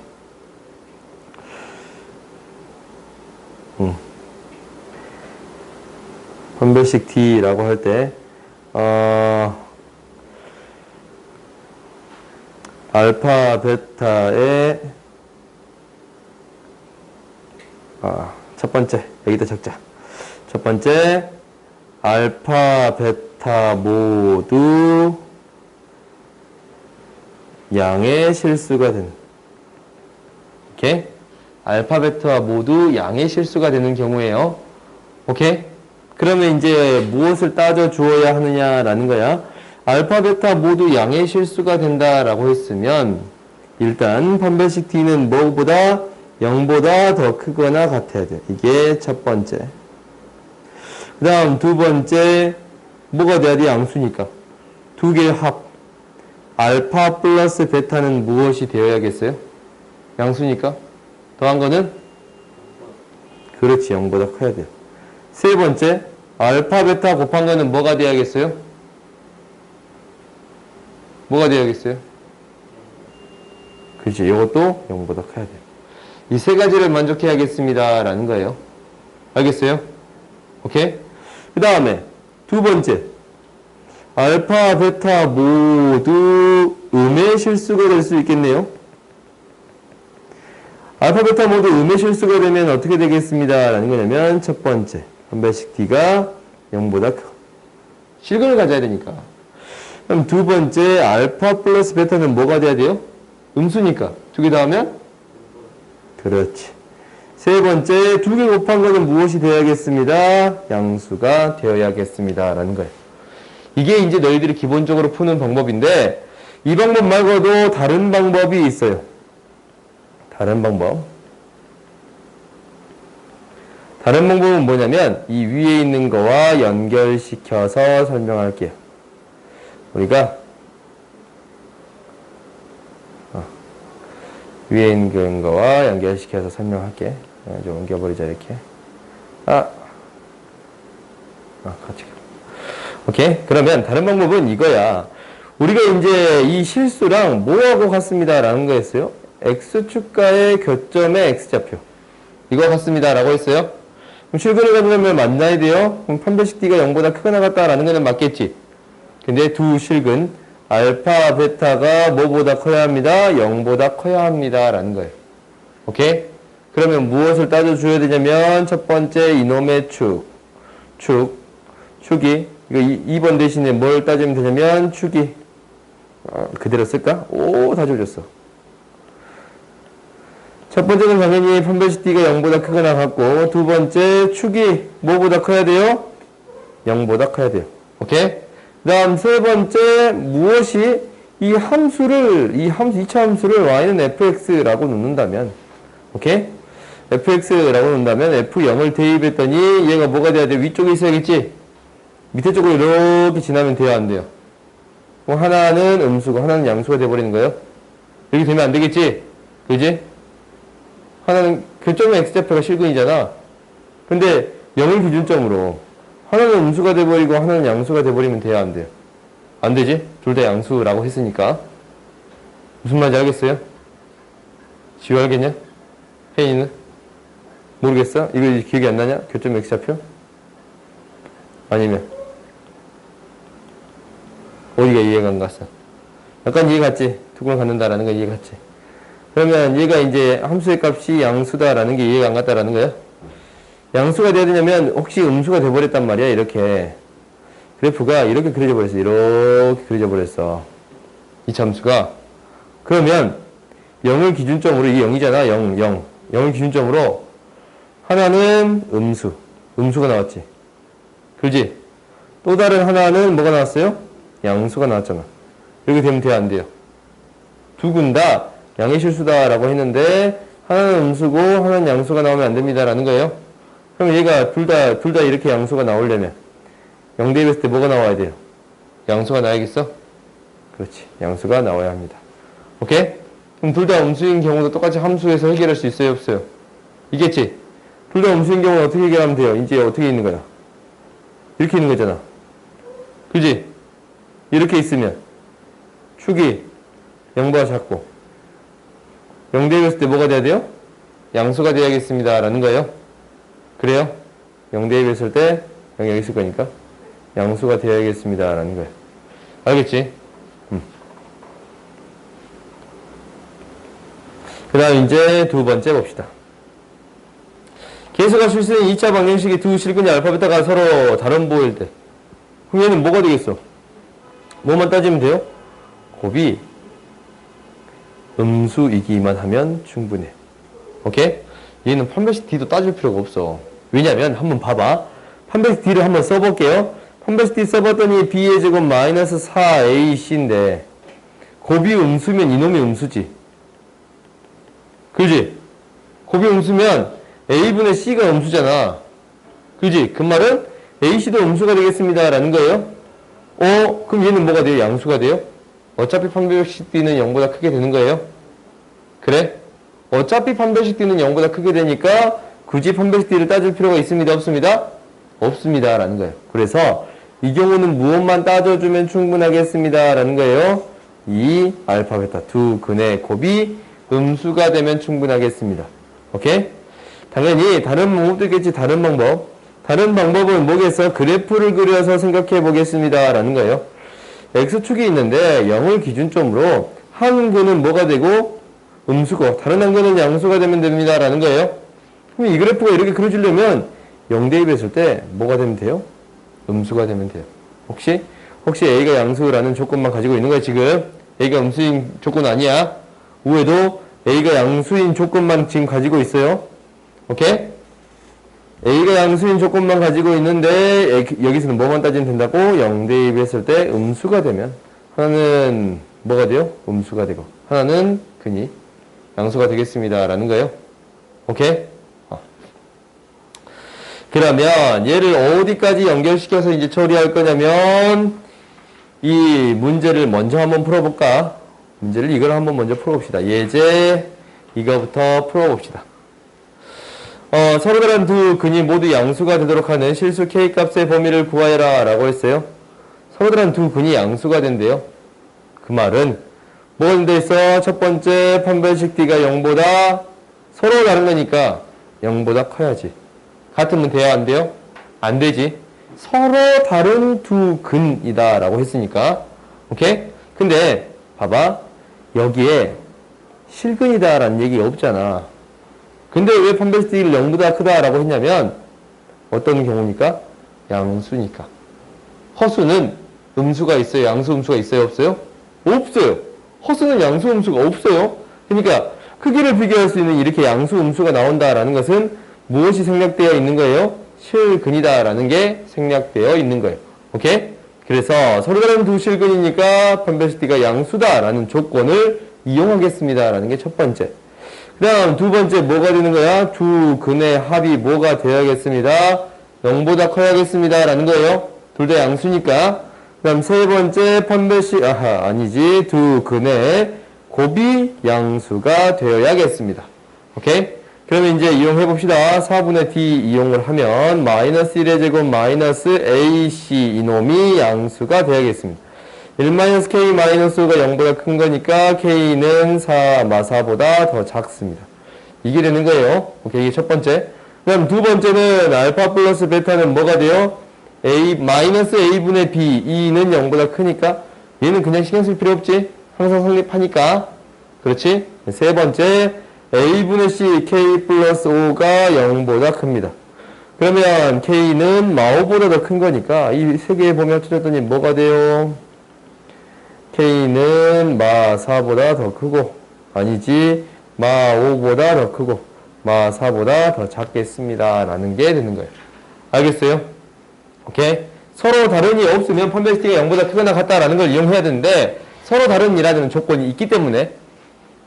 번별식 D라고 할 때, 알파, 베타의, 첫 번째, 여기다 적자. 첫 번째, 알파, 베타 모두 양의 실수가 되는. 오케이? 알파, 베타 모두 양의 실수가 되는 경우에요. 오케이? 그러면 이제 무엇을 따져 주어야 하느냐라는 거야. 알파, 베타 모두 양의 실수가 된다라고 했으면 일단 판별식 D는 뭐보다 0보다 더 크거나 같아야 돼. 이게 첫 번째. 그 다음 두 번째, 뭐가 돼야 돼? 양수니까. 두 개의 합. 알파 플러스 베타는 무엇이 되어야겠어요? 양수니까. 더한 거는? 그렇지, 0보다 커야 돼요. 세 번째, 알파, 베타 곱한 거는 뭐가 돼야겠어요? 뭐가 돼야겠어요? 그렇지, 이것도 0보다 커야 돼요. 이 세 가지를 만족해야겠습니다. 라는 거예요. 알겠어요? 오케이? 그 다음에, 두 번째, 알파, 베타 모두 음의 실수가 될 수 있겠네요. 알파, 베타 모두 음의 실수가 되면 어떻게 되겠습니다. 라는 거냐면, 첫 번째, 판별식 D가 0보다 커. 실근을 가져야 되니까. 그럼 두 번째, 알파 플러스 베타는 뭐가 돼야 돼요? 음수니까. 두 개 더하면? 그렇지. 세 번째, 두 개 곱한 거는 무엇이 되어야겠습니다? 양수가 되어야겠습니다. 라는 거예요. 이게 이제 너희들이 기본적으로 푸는 방법인데, 이 방법 말고도 다른 방법이 있어요. 다른 방법. 다른 방법은 뭐냐면 이 위에 있는 거와 연결시켜서 설명할게요. 우리가 위에 있는 거와 연결시켜서 설명할게. 좀 옮겨버리자 이렇게. 같이. 오케이. 그러면 다른 방법은 이거야. 우리가 이제 이 실수랑 뭐하고 같습니다 라는 거였어요. x축과의 교점의 x좌표. 이거 같습니다 라고 했어요. 그럼 실근을 가져오면 만나야 돼요. 그럼 판별식 D가 0보다 크거나 같다라는 거는 맞겠지. 근데 두 실근 알파, 베타가 뭐보다 커야 합니다? 0보다 커야 합니다. 라는 거예요. 오케이? 그러면 무엇을 따져줘야 되냐면 첫 번째 이놈의 축이 이거 2번 대신에 뭘 따지면 되냐면 축이 그대로 쓸까? 다 지워졌어. 첫 번째는 당연히 판별식 D가 0보다 크거나 같고 두 번째 축이 뭐보다 커야 돼요? 0보다 커야 돼요. 오케이? 그 다음 세 번째 무엇이 이 함수를 2차 함수를 y는 fx라고 놓는다면 오케이? fx라고 놓는다면 f0을 대입했더니 얘가 뭐가 돼야 돼? 위쪽에 있어야겠지? 밑에 쪽으로 이렇게 지나면 돼요? 안 돼요? 그럼 하나는 음수고 하나는 양수가 돼버리는 거예요? 이렇게 되면 안 되겠지? 그지? 하나는 교점의 x좌표가 실근이잖아. 근데 0을 기준점으로 하나는 음수가 돼버리고 하나는 양수가 돼버리면 돼야 안 돼요? 안 되지? 둘 다 양수라고 했으니까. 무슨 말인지 알겠어요? 지우 알겠냐? 혜인이는? 모르겠어? 이거 기억이 안 나냐? 교점 x좌표? 아니면 어디가 이해가 안 갔어? 약간 이해 갔지? 두근 갖는다라는 거 이해 갔지? 그러면 얘가 이제 함수의 값이 양수다라는 게 이해가 안 갔다라는 거야? 양수가 돼야 되냐면 혹시 음수가 돼버렸단 말이야. 이렇게 그래프가 이렇게 그려져 버렸어. 이렇게 그려져 버렸어. 이 함수가. 그러면 0을 기준점으로 이게 0이잖아. 0을 기준점으로 하나는 음수 음수가 나왔지. 그렇지? 또 다른 하나는 뭐가 나왔어요? 양수가 나왔잖아. 이렇게 되면 돼요, 안 돼요? 두 군 다 양의 실수다라고 했는데 하나는 음수고 하나는 양수가 나오면 안 됩니다라는 거예요. 그럼 얘가 둘 다 이렇게 양수가 나오려면 0 대입했을 때 뭐가 나와야 돼요? 양수가 나와야겠어? 그렇지. 양수가 나와야 합니다. 오케이? 그럼 둘 다 음수인 경우도 똑같이 함수에서 해결할 수 있어요, 없어요? 이겠지? 둘 다 음수인 경우는 어떻게 해결하면 돼요? 이제 어떻게 있는 거야? 이렇게 있는 거잖아. 그지? 이렇게 있으면 축이 0보다 작고 0 대입했을 때 뭐가 돼야 돼요? 양수가 돼야겠습니다 라는 거예요. 그래요? 0 대입했을 때 0이 여기 있을 거니까 양수가 돼야겠습니다 라는 거예요. 알겠지? 그 다음 이제 두 번째 봅시다. 계수가 출시된 2차 방정식의 두 실근의 알파벳가 서로 다른 보일 때 그럼 얘는 뭐가 되겠어? 뭐만 따지면 돼요? 곱이 음수이기만 하면 충분해. 오케이? 얘는 판별식 D도 따질 필요가 없어. 왜냐면 한번 봐봐. 판별식 D를 한번 써볼게요. 판별식 D 써봤더니 B의 제곱 마이너스 4AC인데 곱이 음수면 이놈이 음수지. 그지? 곱이 음수면 A분의 C가 음수잖아. 그지? 그 말은 AC도 음수가 되겠습니다 라는 거예요. 그럼 얘는 뭐가 돼요? 양수가 돼요? 어차피 판별식 D는 0보다 크게 되는 거예요. 그래? 어차피 판별식 D는 0보다 크게 되니까 굳이 판별식 D를 따질 필요가 있습니다? 없습니다? 없습니다 라는 거예요. 그래서 이 경우는 무엇만 따져주면 충분하겠습니다 라는 거예요. 이 알파, 베타 두 근의 곱이 음수가 되면 충분하겠습니다. 오케이? 당연히 다른 방법도 있겠지. 다른 방법. 다른 방법은 뭐겠어? 그래프를 그려서 생각해 보겠습니다 라는 거예요. X축이 있는데 0을 기준점으로 한 근은 뭐가 되고 음수고 다른 한 근은 양수가 되면 됩니다 라는 거예요. 그럼 이 그래프가 이렇게 그려지려면 0 대입했을 때 뭐가 되면 돼요? 음수가 되면 돼요. 혹시 A가 양수라는 조건만 가지고 있는 거야 지금? A가 음수인 조건 아니야. 우에도 A가 양수인 조건만 지금 가지고 있어요. 오케이? A가 양수인 조건만 가지고 있는데 여기서는 뭐만 따지면 된다고? 0 대입했을 때 음수가 되면 하나는 뭐가 돼요? 음수가 되고 하나는 근이 양수가 되겠습니다 라는 거예요. 오케이? 그러면 얘를 어디까지 연결시켜서 이제 처리할 거냐면 이 문제를 먼저 한번 풀어볼까? 문제를 이걸 한번 먼저 풀어봅시다. 예제 이거부터 풀어봅시다. 서로 다른 두 근이 모두 양수가 되도록 하는 실수 K값의 범위를 구하여라 라고 했어요. 서로 다른 두 근이 양수가 된대요. 그 말은 뭐가 돼 있어? 첫 번째 판별식 D가 0보다 서로 다른 거니까 0보다 커야지. 같으면 돼야 안 돼요? 안 되지. 서로 다른 두 근이다 라고 했으니까. 오케이? 근데 봐봐. 여기에 실근이다 라는 얘기 없잖아. 근데 왜 판별식 D를 0보다 크다 라고 했냐면 어떤 경우니까? 양수니까. 허수는 음수가 있어요? 양수 음수가 있어요? 없어요? 없어요. 허수는 양수 음수가 없어요. 그러니까 크기를 비교할 수 있는 이렇게 양수 음수가 나온다라는 것은 무엇이 생략되어 있는 거예요? 실근이다 라는 게 생략되어 있는 거예요. 오케이? 그래서 서로 다른 두 실근이니까 판별식 D가 양수다 라는 조건을 이용하겠습니다 라는 게 첫 번째. 그 다음 두 번째 뭐가 되는 거야? 두 근의 합이 뭐가 되어야겠습니다? 0보다 커야겠습니다 라는 거예요. 둘 다 양수니까. 그 다음 세 번째 판별식 아니지. 두 근의 곱이 양수가 되어야겠습니다. 오케이? 그러면 이제 이용해 봅시다. 4분의 D 이용을 하면 마이너스 1의 제곱 마이너스 AC 이놈이 양수가 되어야겠습니다. 1-K-5가 0보다 큰 거니까 K는 4보다 더 작습니다. 이게 되는 거예요. 오케이, 이게 첫 번째. 그럼 두 번째는 알파 플러스 베타는 뭐가 돼요? 마이너스 A분의 B, E는 0보다 크니까 얘는 그냥 신경 쓸 필요 없지? 항상 성립하니까. 그렇지? 세 번째, A분의 C, K 플러스 5가 0보다 큽니다. 그러면 K는 마5보다 더 큰 거니까 이 세 개 보면 합쳐졌더니 뭐가 돼요? K는 마4보다 더 크고 아니지 마5보다 더 크고 마4보다 더 작겠습니다 라는 게 되는 거예요. 알겠어요? 오케이? 서로 다른이 없으면 펀베시티가 0보다 크거나 같다라는 걸 이용해야 되는데 서로 다른이라는 조건이 있기 때문에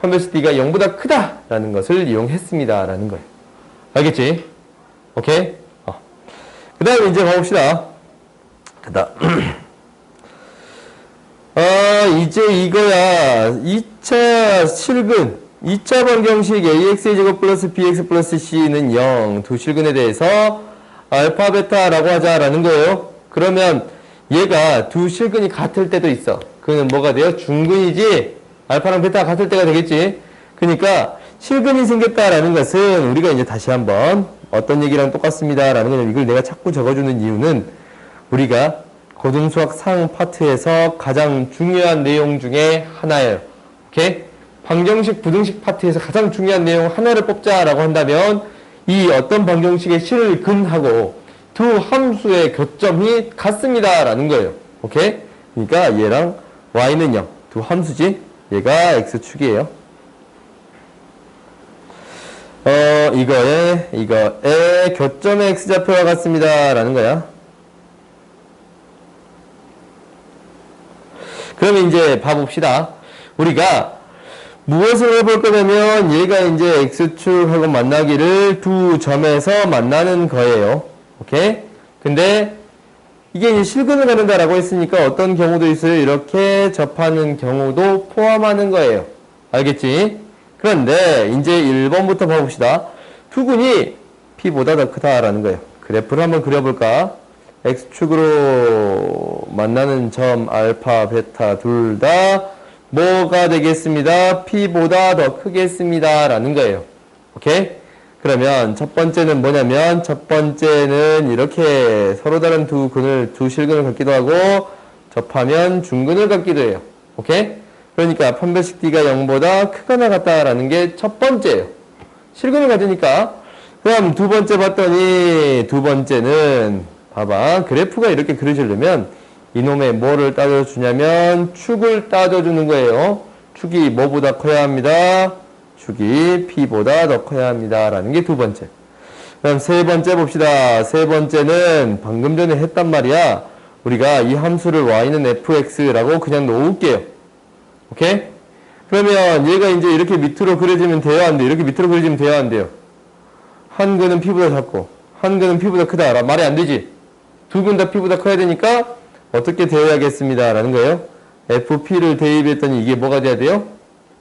펀베시티가 0보다 크다라는 것을 이용했습니다. 라는 거예요. 알겠지? 오케이? 그 다음에 이제 가봅시다. 됐다. 이제 이거야. 2차 실근. 2차 방정식 ax의 제곱 플러스 bx 플러스 c는 0. 두 실근에 대해서 알파, 베타라고 하자라는 거예요. 그러면 얘가 두 실근이 같을 때도 있어. 그는 뭐가 돼요? 중근이지? 알파랑 베타가 같을 때가 되겠지? 그러니까 실근이 생겼다라는 것은 우리가 이제 다시 한번 어떤 얘기랑 똑같습니다. 라는 거는 이걸 내가 자꾸 적어주는 이유는 우리가 고등수학 상 파트에서 가장 중요한 내용 중에 하나예요. 오케이? 방정식, 부등식 파트에서 가장 중요한 내용 하나를 뽑자라고 한다면 이 어떤 방정식의 실근하고 두 함수의 교점이 같습니다. 라는 거예요. 오케이? 그러니까 얘랑 y는 0. 두 함수지? 얘가 x축이에요. 이거에 교점의 x좌표가 같습니다. 라는 거야. 그러면 이제 봐봅시다. 우리가 무엇을 해볼 거냐면 얘가 이제 x축하고 만나기를 두 점에서 만나는 거예요. 오케이? 근데 이게 이제 실근을 가른다라고 했으니까 어떤 경우도 있어요. 이렇게 접하는 경우도 포함하는 거예요. 알겠지? 그런데 이제 1번부터 봐봅시다. 투근이 p보다 더 크다라는 거예요. 그래프를 한번 그려볼까? x축으로 만나는 점 알파, 베타 둘 다 뭐가 되겠습니다? p보다 더 크겠습니다. 라는 거예요. 오케이? 그러면 첫 번째는 뭐냐면 첫 번째는 이렇게 서로 다른 두 실근을 갖기도 하고 접하면 중근을 갖기도 해요. 오케이? 그러니까 판별식 D가 0보다 크거나 같다라는 게 첫 번째예요. 실근을 가지니까. 그럼 두 번째 봤더니 두 번째는 봐봐. 그래프가 이렇게 그려지려면 이놈의 뭐를 따져주냐면 축을 따져주는 거예요. 축이 뭐보다 커야 합니다. 축이 p보다 더 커야 합니다. 라는 게 두 번째. 그럼 세 번째 봅시다. 세 번째는 방금 전에 했단 말이야. 우리가 이 함수를 y는 fx라고 그냥 놓을게요. 오케이? 그러면 얘가 이제 이렇게 밑으로 그려지면 돼요? 안 돼요? 이렇게 밑으로 그려지면 돼요? 안 돼요? 한 근은 p보다 작고 한 근은 p보다 크다. 라 말이 안 되지? 두 근 다 p보다 커야 되니까 어떻게 되어야겠습니다. 라는 거예요. fp를 대입했더니 이게 뭐가 돼야 돼요?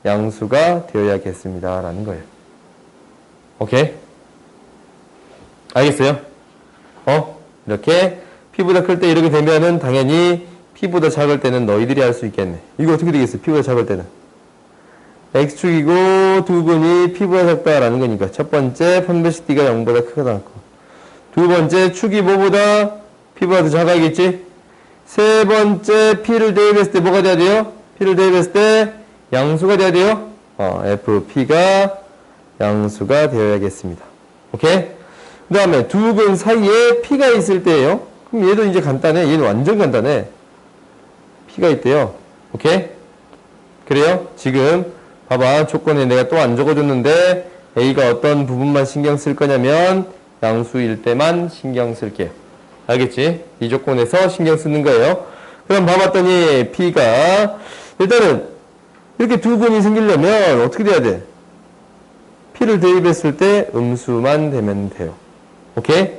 양수가 되어야겠습니다. 라는 거예요. 오케이? 알겠어요? 이렇게 p보다 클 때 이렇게 되면은 당연히 p보다 작을 때는 너희들이 할 수 있겠네. 이거 어떻게 되겠어? p보다 작을 때는 x축이고 두 근이 p보다 작다라는 거니까 첫 번째 판별식 D가 0보다 크거나 같고 두 번째 축이 뭐보다 p보다 더 작아야겠지? 세 번째 p를 대입했을 때 뭐가 돼야 돼요? p를 대입했을 때 양수가 돼야 돼요? fp가 양수가 되어야겠습니다. 오케이? 그 다음에 두 근 사이에 p가 있을 때예요. 그럼 얘도 이제 간단해. 얘는 완전 간단해. p가 있대요. 오케이? 그래요? 지금 봐봐. 조건에 내가 또 안 적어줬는데 a가 어떤 부분만 신경 쓸 거냐면 양수일 때만 신경 쓸게요. 알겠지? 이 조건에서 신경 쓰는 거예요. 그럼 봐봤더니 p가 일단은 이렇게 두 근이 생기려면 어떻게 돼야 돼? p를 대입했을 때 음수만 되면 돼요. 오케이?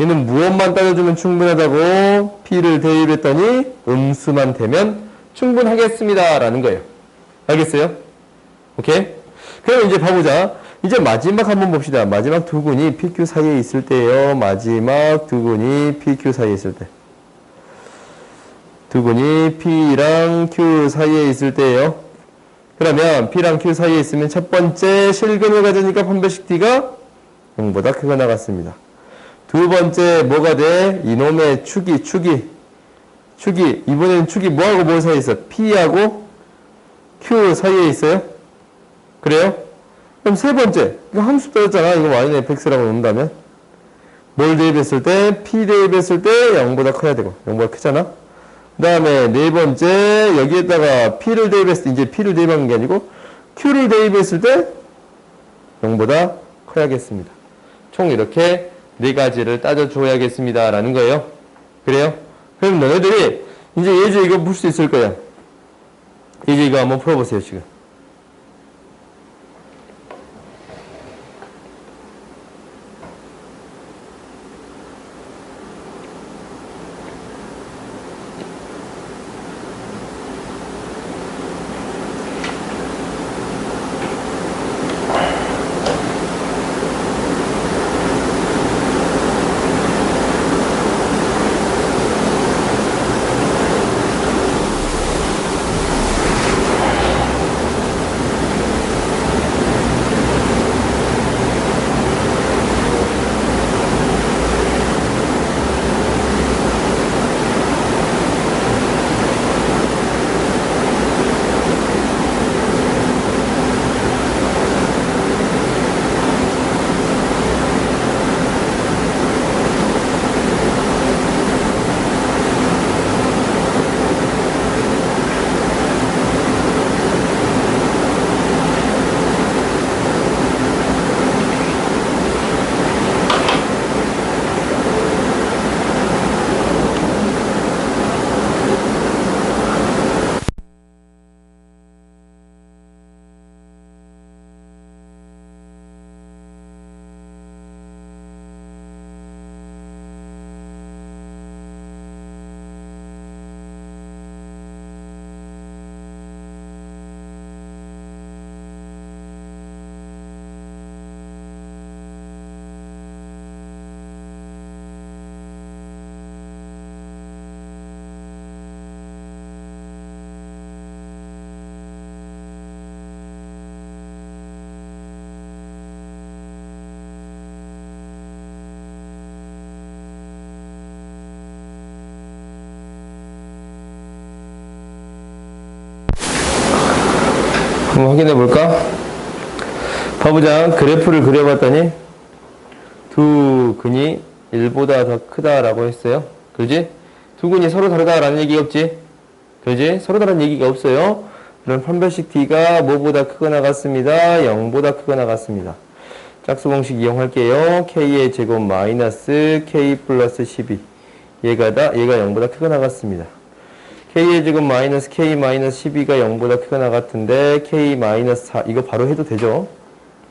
얘는 무엇만 따져주면 충분하다고 p를 대입했더니 음수만 되면 충분하겠습니다. 라는 거예요. 알겠어요? 오케이? 그럼 이제 봐보자. 이제 마지막 한번 봅시다. 마지막 두 근이 PQ 사이에 있을 때예요. 마지막 두 근이 PQ 사이에 있을 때. 두 근이 P랑 Q 사이에 있을 때예요. 그러면 P랑 Q 사이에 있으면 첫 번째 실근을 가지니까 판별식 D가 0보다 크거나 같습니다. 두 번째 뭐가 돼? 이놈의 축이 이번에는 축이 뭐하고 뭐 사이에 있어? P하고 Q 사이에 있어요? 그래요? 그럼 세 번째, 이거 함수 따졌잖아. 이거 y는 fx라고 놓는다면 뭘 대입했을 때? p 대입했을 때 0보다 커야 되고 0보다 크잖아. 그 다음에 네 번째, 여기에다가 p를 대입했을 때 이제 p를 대입한 게 아니고 q를 대입했을 때 0보다 커야겠습니다. 총 이렇게 네 가지를 따져줘야겠습니다. 라는 거예요. 그래요? 그럼 너네들이 이제 예제 이거 풀 수 있을 거야. 예제 이거 한번 풀어보세요, 지금. 한번 확인해 볼까? 봐보자. 그래프를 그려봤더니 두 근이 1보다 더 크다라고 했어요. 그지? 두 근이 서로 다르다라는 얘기 없지? 그지? 서로 다른 얘기가 없어요. 그럼 판별식 D가 뭐보다 크거나 같습니다. 0보다 크거나 같습니다. 짝수 공식 이용할게요. K의 제곱 마이너스 K 플러스 12. 얘가 0보다 크거나 같습니다. K의 제곱 마이너스 K 마이너스 12가 0보다 크거나 같은데 K 마이너스 4 이거 바로 해도 되죠?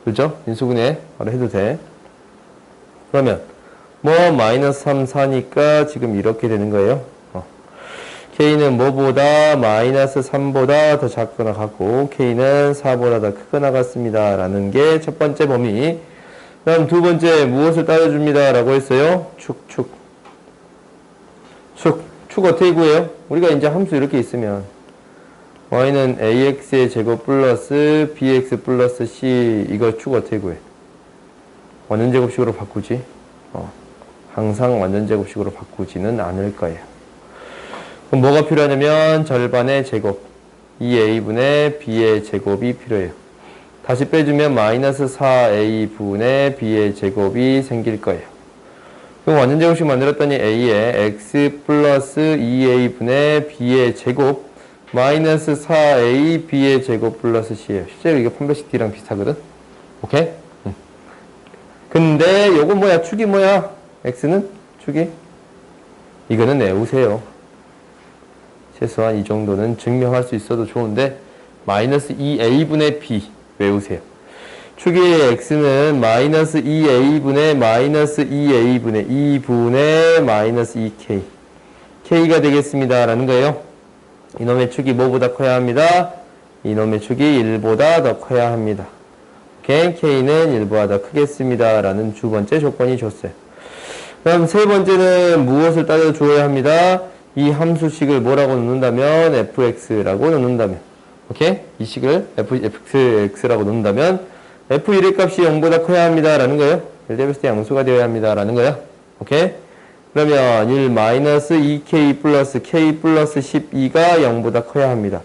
그죠? 인수분해 바로 해도 돼. 그러면 뭐 마이너스 3, 4니까 지금 이렇게 되는 거예요. K는 뭐보다 마이너스 3보다 더 작거나 같고 K는 4보다 더 크거나 같습니다. 라는 게 첫 번째 범위. 그럼 두 번째 무엇을 따져줍니다. 라고 했어요? 축 어떻게 구해요? 우리가 이제 함수 이렇게 있으면 y는 ax의 제곱 플러스 bx 플러스 c 이거 축 어떻게 구해? 완전 제곱식으로 바꾸지? 항상 완전 제곱식으로 바꾸지는 않을 거예요. 그럼 뭐가 필요하냐면 절반의 제곱 2a분의 b의 제곱이 필요해요. 다시 빼주면 마이너스 4a분의 b의 제곱이 생길 거예요. 그럼 완전 제곱식 만들었더니 a의 x 플러스 2a분의 b의 제곱 마이너스 4a b의 제곱 플러스 c예요. 실제로 이게 판별식 D랑 비슷하거든. 오케이? 근데 요건 뭐야? 축이 뭐야? x는 축이? 이거는 외우세요. 최소한 이 정도는 증명할 수 있어도 좋은데 마이너스 2a분의 b 외우세요. 축의 x는 마이너스 2a분의 마이너스 2a분의 2분의 마이너스 2k k가 되겠습니다. 라는 거예요. 이놈의 축이 뭐보다 커야 합니다. 이놈의 축이 1보다 더 커야 합니다. 오케이? k는 1보다 더 크겠습니다. 라는 두 번째 조건이 줬어요. 그럼 세 번째는 무엇을 따져줘야 합니다. 이 함수식을 뭐라고 놓는다면 fx라고 놓는다면 오케이? 이 식을 fx라고 놓는다면 f1의 값이 0보다 커야 합니다. 라는 거예요. 1대1때 양수가 되어야 합니다. 라는 거예요. 오케이? 그러면 1-2k 플러스 k 플러스 12가 0보다 커야 합니다.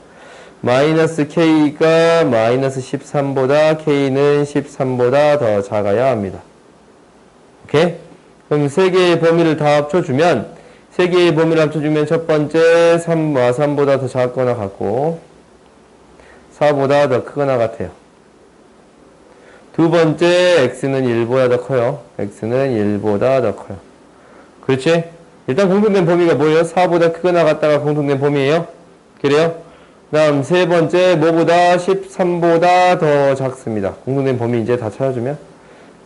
마이너스 k가 마이너스 13보다 k는 13보다 더 작아야 합니다. 오케이? 그럼 세 개의 범위를 다 합쳐주면 세 개의 범위를 합쳐주면 첫 번째 3보다 더 작거나 같고 4보다 더 크거나 같아요. 두 번째, x는 1보다 더 커요. x는 1보다 더 커요. 그렇지? 일단 공통된 범위가 뭐예요? 4보다 크거나 같다가 공통된 범위예요. 그래요? 다음 세 번째, 뭐보다 13보다 더 작습니다. 공통된 범위 이제 다 찾아주면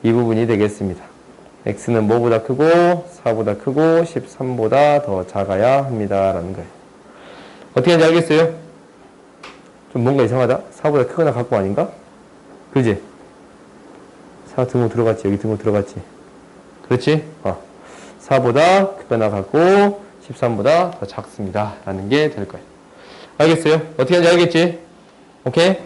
이 부분이 되겠습니다. x는 뭐보다 크고 4보다 크고 13보다 더 작아야 합니다. 라는 거예요. 어떻게 하는지 알겠어요? 좀 뭔가 이상하다? 4보다 크거나 같고 아닌가? 그지? 4 등호 들어갔지. 여기 등호 들어갔지. 그렇지? 4보다 크거나 같고 13보다 더 작습니다. 라는 게 될 거예요. 알겠어요? 어떻게 하는지 알겠지? 오케이?